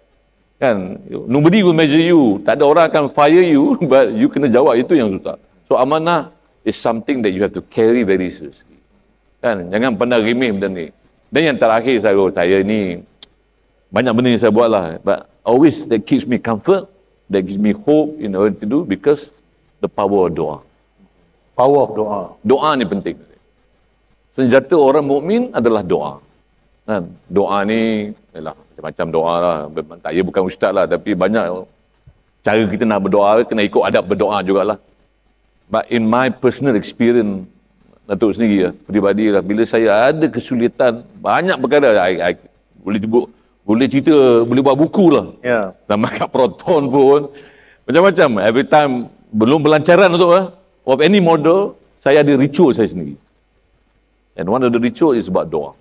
Kan? Nobody will measure you. Tak ada orang akan fire you, but you kena jawab, itu yang susah. So amanah is something that you have to carry very seriously. Kan? Jangan pernah remeh benda ni. Dan yang terakhir saya ni, banyak benda yang saya buat lah. But always that keeps me comfort, that gives me hope in order to do, because the power of doa. Power of doa. Doa ni penting. Senjata orang mukmin adalah doa. Kan? Doa ni, yalah, macam-macam doa lah. Saya bukan ustaz lah, tapi banyak cara kita nak berdoa, kena ikut adab berdoa jugalah. But in my personal experience, Datuk sendiri lah, peribadi lah, bila saya ada kesulitan, banyak perkara, I boleh cerita, boleh buat buku lah. Ya. Sama kat Proton pun, macam-macam. Every time, belum pelancaran of any model, saya ada ritual saya sendiri. And one of the ritual is about doa.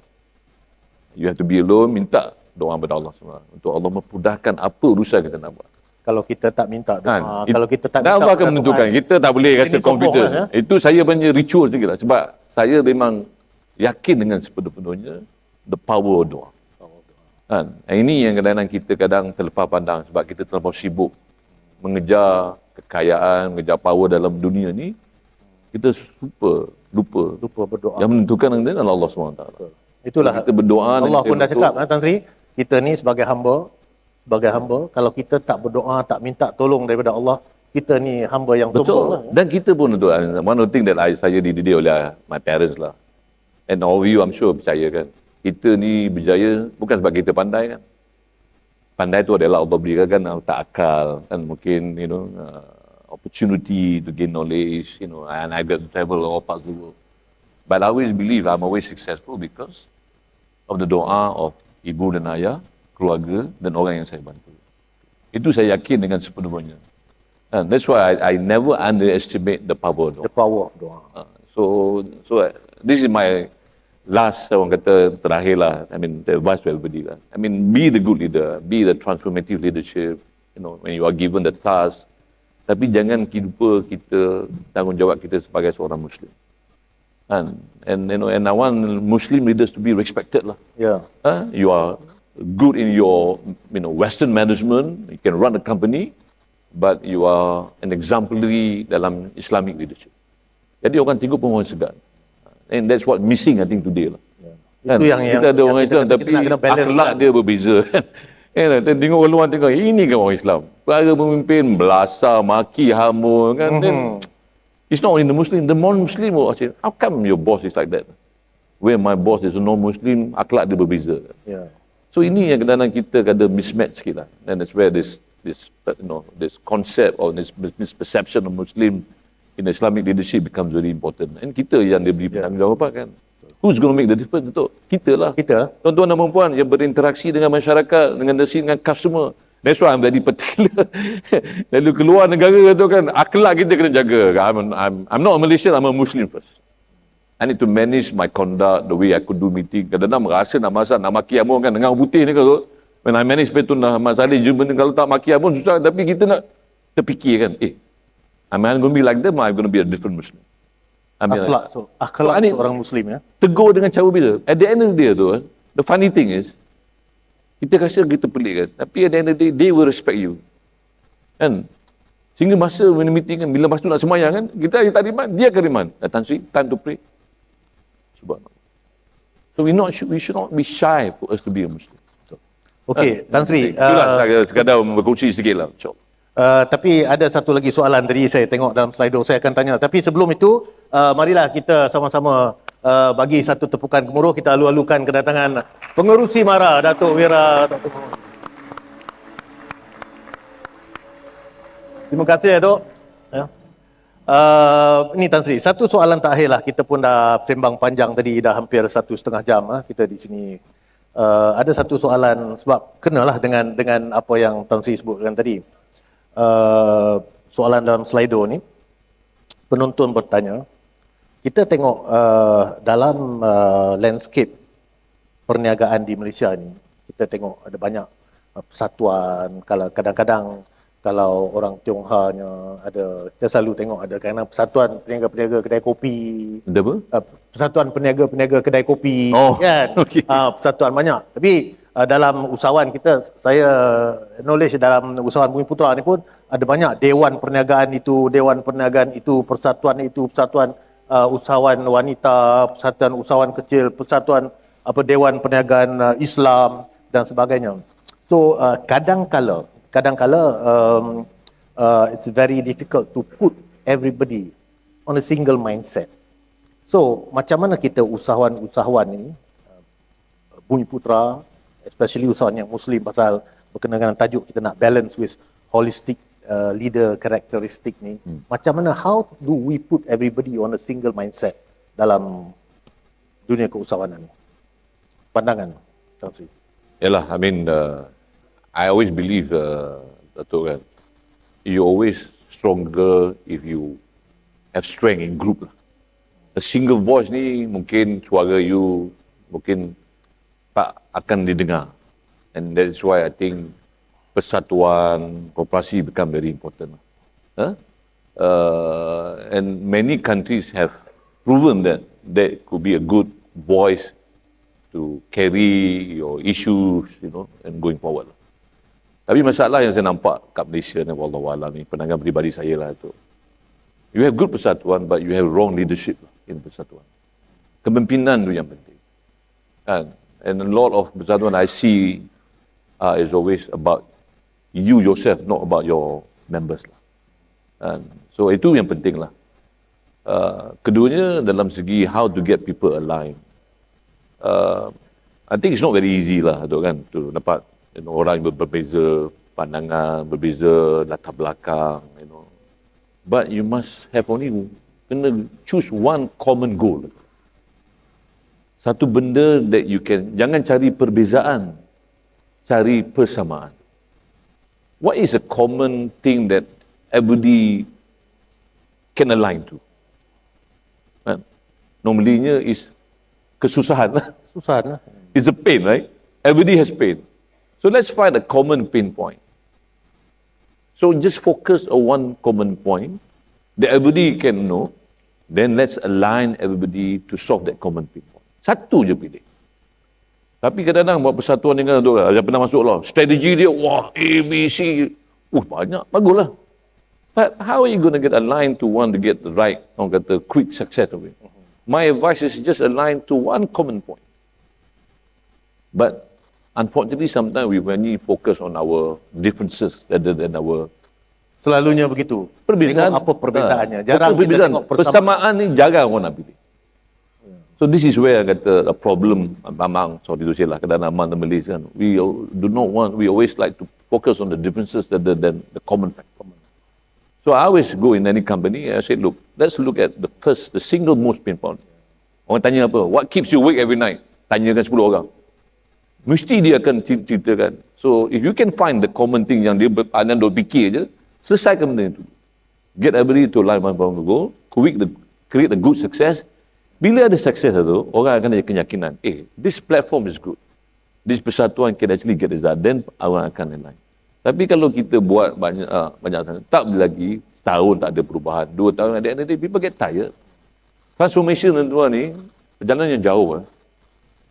You have to be alone, minta doa kepada Allah SWT. Untuk Allah memudahkan apa urusan kita nak buat. Kalau kita tak minta doa, Kan? kalau kita tak minta Allah akan menentukan. Kita tak boleh rasa komputer. Itu saya punya ritual sikit lah. Sebab saya memang yakin dengan sepenuh-penuhnya the power of doa. Kan? Ini yang kadang-kadang kita terlepas pandang sebab kita terlalu sibuk mengejar kekayaan, mengejar power dalam dunia ni. Kita lupa berdoa. Yang menentukan adalah Allah SWT. Itulah kita berdoa, Allah pun dah cakap, Tan Sri, kita ni sebagai hamba, kalau kita tak berdoa, tak minta tolong daripada Allah, kita ni hamba yang sombong lah. Betul. Dan kita pun tu, one of the thing that saya dididik oleh my parents lah. And all of you I'm sure percaya kan. Kita ni berjaya bukan sebab kita pandai kan. Pandai tu adalah Allah berikan kan tak akal kan, mungkin opportunity to gain knowledge, and I got to travel all parts of the world. But I always believe I'm always successful because of the doa of ibu dan ayah, keluarga dan orang yang saya bantu. Itu saya yakin dengan sepenuhnya. And that's why I never underestimate the power of doa. The power of doa. So this is my last, orang kata terakhir lah. I mean, the advice to everybody lah. I mean, be the good leader, be the transformative leadership. When you are given the task, tapi jangan lupa kita tanggungjawab kita sebagai seorang Muslim. And I want Muslim leaders to be respected lah. Yeah. You are good in your Western management, you can run a company, but you are an exemplary dalam Islamic leadership. Jadi orang tengok pun orang segan. And that's what missing I think today lah. Yeah. Itu yang kita ada orang Islam tapi akhlak dia berbeza. Kan tengok orang luar tengok ini kan orang Islam. Para pemimpin belasah, maki, hama kan. Then it's not only the Muslim, the non-Muslim will say, how come your boss is like that? Where my boss is a non-Muslim, akhlak dia berbeza. Yeah. So ini yang kadang-kadang kita ada mismatch sikit lah. And that's where this concept or this misperception of Muslim in Islamic leadership becomes very important. And kita yang diberi tanggungjawab kan. Who's going to make the difference? Betul. Kita lah. Kita. Tuan-tuan dan puan yang berinteraksi dengan masyarakat, dengan customer. That's why I'm very particular. Lalu keluar negara tu kan, akhlak kita kena jaga. I'm not a Malaysian, I'm a Muslim first. I need to manage my conduct, the way I could do meeting. Kadang-kadang merasa nak masak, nak maki amun kan, dengan putih ni kalau. When I manage petun lah, Mak Saleh jumpa kalau tak maki amun susah. Tapi kita nak terfikir kan, am I going to be like them or I'm going to be a different Muslim? Akhlak seorang Muslim ya. Tegur dengan cara bila. At the end of the day tu, the funny thing is, kita rasa kita pelik kan. Tapi at the end of the day, they will respect you. Kan? Sehingga masa meeting kan, bila masa tu nak semayang kan, kita tak riman, dia akan riman. Datang Sri, time to pray. Subhanallah. So we should not be shy for us to be a Muslim. Okey, Tan Sri. Itulah sekadar berkongsi sikit lah. Tapi ada satu lagi soalan tadi saya tengok dalam Slido, saya akan tanya. Tapi sebelum itu, marilah kita sama-sama bagi satu tepukan gemuruh. Kita alu-alukan kedatangan Pengerusi MARA, Datuk Wira. Terima kasih, Datuk. Ya. Ini Tan Sri, satu soalan terakhir lah. Kita pun dah sembang panjang tadi, dah hampir 1,5 jam kita di sini. Ada satu soalan sebab kenalah dengan apa yang Tan Sri sebutkan tadi. Soalan dalam Slido ni, penonton bertanya, kita tengok dalam landscape perniagaan di Malaysia ni, kita tengok ada banyak persatuan. Kalau kadang-kadang kalau orang Tionghoanya ada, kita selalu tengok ada kadang persatuan peniaga-peniaga kedai kopi. Ada apa? Persatuan peniaga-peniaga kedai kopi, kan? Okay. Persatuan banyak. Tapi dalam usahawan kita, saya knowledge dalam usahawan Bumiputra ni pun ada banyak dewan perniagaan itu, persatuan usahawan wanita, persatuan usahawan kecil, persatuan dewan perniagaan Islam dan sebagainya. So kadang-kala it's very difficult to put everybody on a single mindset. So macam mana kita usahawan ni, Bumiputra, especially usahawan yang Muslim, pasal berkenaan dengan tajuk kita nak balance with holistic leader characteristic ni. Macam mana, how do we put everybody on a single mindset dalam dunia keusahawanan ni? Pandangan, Tan Sri. Yalah, I mean, I always believe, Datuk kan, you always stronger if you have strength in group lah. A single voice ni mungkin suara you mungkin tak akan didengar. And that's why I think persatuan, kooperasi become very important. And many countries have proven that could be a good voice to carry your issues, and going forward. Tapi masalah yang saya nampak kat Malaysia ni, wallahualam ni, pandangan peribadi saya lah tu. You have good persatuan, but you have wrong leadership in persatuan. Kepemimpinan tu yang penting. And a lot of persatuan I see is always about you yourself, not about your members lah. So itu yang penting lah. Keduanya dalam segi how to get people aligned. I think it's not very easy lah tu kan, tu dapat orang yang berbeza pandangan, berbeza latar belakang, but you must have only kena choose one common goal. Satu benda that you can, jangan cari perbezaan, cari persamaan. What is a common thing that everybody can align to? Normally-nya is kesusahan lah. Susah lah. It's a pain, right? Everybody has pain. So let's find a common pain point. So just focus on one common point that everybody can know. Then let's align everybody to solve that common pain point. Satu je pilih. Tapi kadang-kadang buat persatuan dengan tu, saya pernah masuk lah. Strategi dia, wah, A, B, C. Banyak. Baguslah. But how are you going to get aligned to one to get the right, orang kata, quick success of it? My advice is just align to one common point. But unfortunately, sometimes we only focus on our differences rather than our Selalunya begitu. perbezaan. Tengok apa perbezaannya. Jarang kita tengok persamaan ni jarang orang nak pilih. So this is where I kata a problem among, sorry to say lah, kadang-kadang among the Malays kan. We always like to focus on the differences rather than the common factor. So I always go in any company, I say, look, let's look at the single most pain point. Orang tanya apa? What keeps you awake every night? Tanyakan 10 orang. Mesti dia akan ceritakan. So, if you can find the common thing yang dia fikir je, selesaikan benda itu. Get everybody to align one point goal, create a good success. Bila ada success tu, orang akan ada keyakinan, this platform is good. This persatuan can actually get result. Then, orang akan align. Tapi kalau kita buat banyak tak boleh lagi, tahun tak ada perubahan, 2 tahun, at the end of the day, people get tired. Transformation tuan ni, perjalanan yang jauh.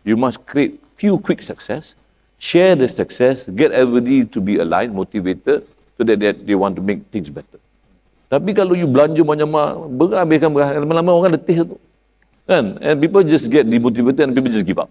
You must create few quick success, share the success, get everybody to be aligned, motivated, so that they want to make things better. Tapi kalau you belanja banyak-banyak, berhabiskan, lama-lama orang letih tu. Kan? And people just get demotivated and people just give up.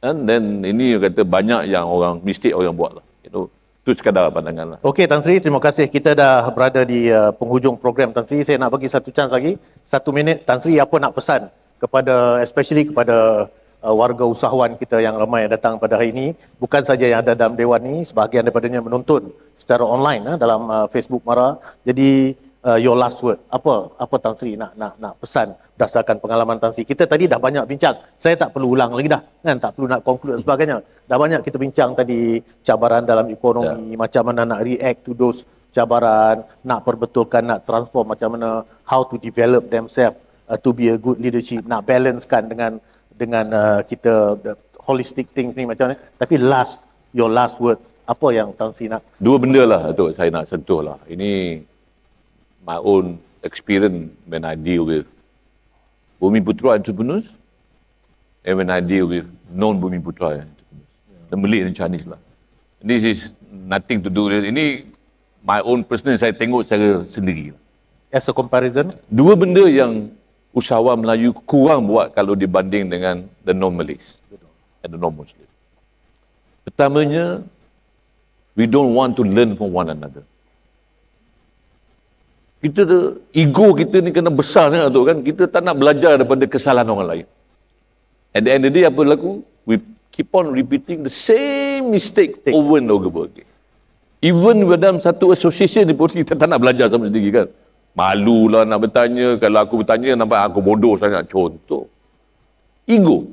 And then ini kata banyak yang orang, mistake orang buat lah. Itu sekadar pandangan lah. Okey Tan Sri, terima kasih. Kita dah berada di penghujung program Tan Sri. Saya nak bagi satu chance lagi. 1 minit. Tan Sri, apa nak pesan kepada, especially kepada warga usahawan kita yang ramai yang datang pada hari ini, bukan saja yang ada dalam Dewan ini, sebahagian daripadanya menonton secara online dalam Facebook Mara. Jadi your last word, apa Tan Sri nak pesan berdasarkan pengalaman Tan Sri? Kita tadi dah banyak bincang, saya tak perlu ulang lagi dah kan, tak perlu nak conclude dan sebagainya. Dah banyak kita bincang tadi, cabaran dalam ekonomi, macam mana nak react to those cabaran, nak perbetulkan, nak transform, macam mana how to develop themselves to be a good leadership, nak balancekan dengan kita holistic things ni macam ni. Tapi your last word, apa yang Tan Sri nak? 2 benda lah tu saya nak sentuh lah. Ini my own experience when I deal with Bumiputra entrepreneurs and when I deal with non-Bumiputra entrepreneurs. The Malay and Chinese lah. This is nothing to do with ini my own personal, saya tengok secara sendiri. As a comparison? 2 benda yang usahawan Melayu kurang buat kalau dibanding dengan the non-Malays and the non-Muslim. Pertamanya, we don't want to learn from one another. Ego kita ni kena besar sangat tu kan, kita tak nak belajar daripada kesalahan orang lain. At the end of the day, apa berlaku? We keep on repeating the same mistake over and over again. Even dalam satu association ni pun kita tak nak belajar sama sendiri kan. Malulah nak bertanya, kalau aku bertanya nampak aku bodoh sangat, contoh. Ego.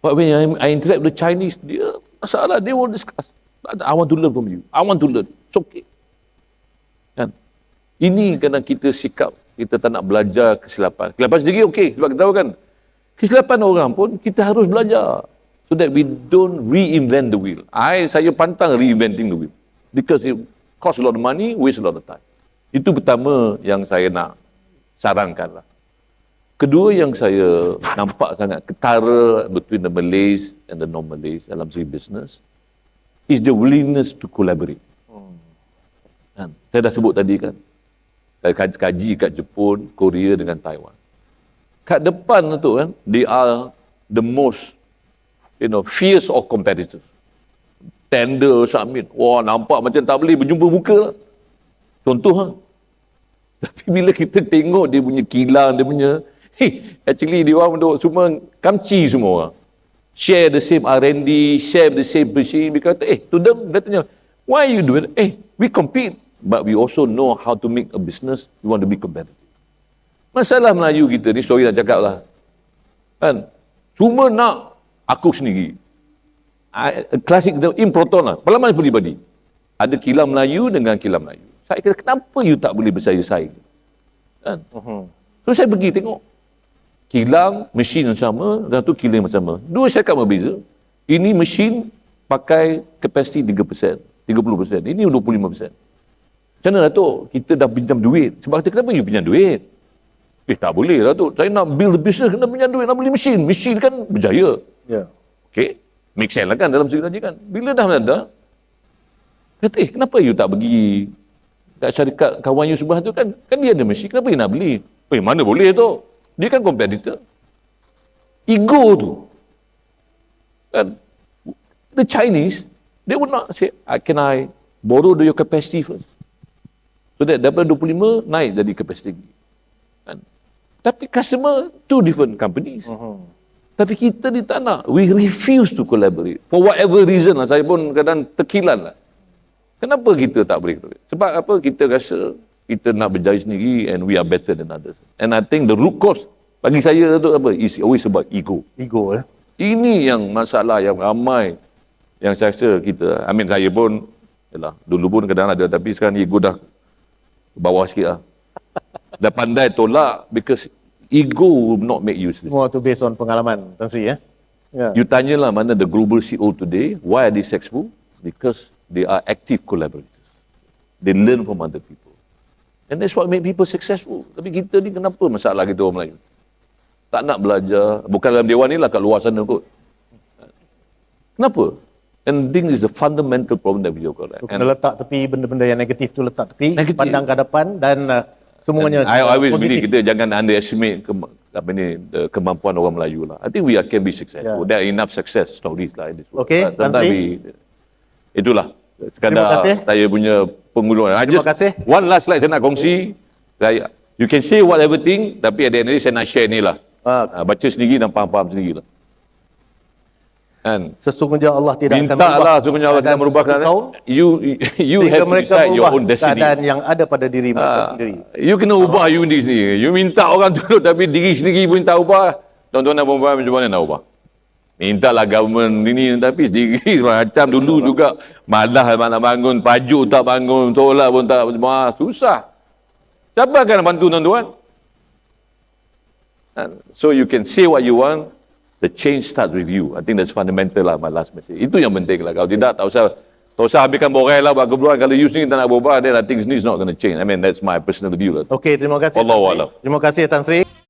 But when I interact with the Chinese, dia masalah, they will discuss. I want to learn from you. I want to learn. It's okay. Kan? Ini kadang kita sikap, kita tak nak belajar kesilapan. Kesilapan sendiri okey, sebab kita tahu kan, kesilapan orang pun kita harus belajar. So that we don't reinvent the wheel. Saya pantang reinventing the wheel. Because it costs a lot of money, waste a lot of time. Itu pertama yang saya nak sarankan lah. Kedua yang saya nampak sangat ketara between the Malays and the non-Malays dalam segi business is the willingness to collaborate. Kan? Saya dah sebut tadi kan, saya kaji kat Jepun, Korea dengan Taiwan. Kat depan tu kan, they are the most fierce of competitors. Tender submit, wah nampak macam tak boleh berjumpa muka lah. Contoh Tapi bila kita tengok dia punya kilang, dia punya, actually dia orang duk semua kamci semua orang. Share the same R&D, share the same machine. Dia kata, to them, dia tanya, why you do it? We compete, but we also know how to make a business. We want to be competitive. Masalah Melayu kita ni, sorry nak cakap lah. Kan? Cuma nak aku sendiri. Klasik improton lah. Pengalaman pribadi. Ada kilang Melayu dengan kilang Melayu. Saya kata, kenapa you tak boleh bersaing-saing? Kan? So saya pergi tengok. Kilang, mesin yang sama, dan tu kilang yang sama. Dua syarikat berbeza. Ini mesin pakai kapasiti 3%, 30%. Ini 25%. Macam mana Datuk? Kita dah pinjam duit. Sebab kata, kenapa you pinjam duit? Tak boleh Datuk. Saya nak build business, kena pinjam duit, nak beli mesin. Mesin kan berjaya. Ya. Okay? Make sense lah kan dalam segi kan. Bila dah ada, kata, kenapa you tak pergi kat syarikat kawan you sebelah tu kan? Kan dia ada mesin, kenapa you nak beli? Mana boleh tu? Dia kan competitor. Ego tu. Kan? The Chinese, they would not say, can I borrow your capacity first? So that daripada 25 naik jadi capacity. Kan? Tapi customer, two different companies. Tapi kita ni tak nak. We refuse to collaborate. For whatever reason lah. Saya pun kadang terkilan lah. Kenapa kita tak boleh collaborate? Sebab apa? Kita rasa kita nak berjaya sendiri and we are better than others. And I think the root cause bagi saya tu apa? Is always about ego. Ego Ini yang masalah yang ramai yang saya rasa kita. I mean saya pun yalah, dulu pun kadang ada tapi sekarang ego dah bawah sikit lah. Dah pandai tolak because ego will not make you successful. Semua tu based on pengalaman Tan Sri You tanyalah mana the global CEO today, why are they successful? Because they are active collaborators. They learn from other people. And that's what make people successful. Tapi kita ni kenapa masalah kita orang Melayu? Tak nak belajar. Bukan dalam dewan ni lah, kat luar sana kot. Kenapa? And this is the fundamental problem that we have got. Kena letak tepi benda-benda yang negatif tu, letak tepi, pandang ke depan dan semuanya I always positif. believe kita jangan underestimate kemampuan orang Melayu lah. I think we can be successful. There are enough success stories lah in this world. Okay, Tan Sri. Itulah. Terima kasih. Saya punya penguluran. Terima kasih. One last slide saya nak kongsi. You can say whatever thing, tapi at the end of the day saya nak share ni lah. Baca sendiri dan faham-faham sendiri lah. Kan? Sesungguhnya Allah tidak akan minta lah sesungguhnya Allah tidak merubah keadaan. You have to decide your own destiny. Keadaan yang ada pada diri mereka sendiri. You kena ubah you sendiri. You minta orang tolong tapi diri sendiri pun tak ubah. Tuan-tuan dan puan-puan macam mana nak ubah? Mintalah government ini tapi sendiri macam dulu juga malah nak bangun pajuk tak bangun, tolak pun tak, susah. Siapa akan bantu tuan-tuan? So you can say what you want, the change starts with you. I think that's fundamental lah, my last message. Itu yang penting lah. Kalau tidak, tak usah habiskan borai lah buat keperluan. Kalau you sendiri tak nak berubah, then I think it's not going to change. I mean, that's my personal view lah. Okay, terima kasih. Wallahu a'lam. Terima kasih Tan Sri.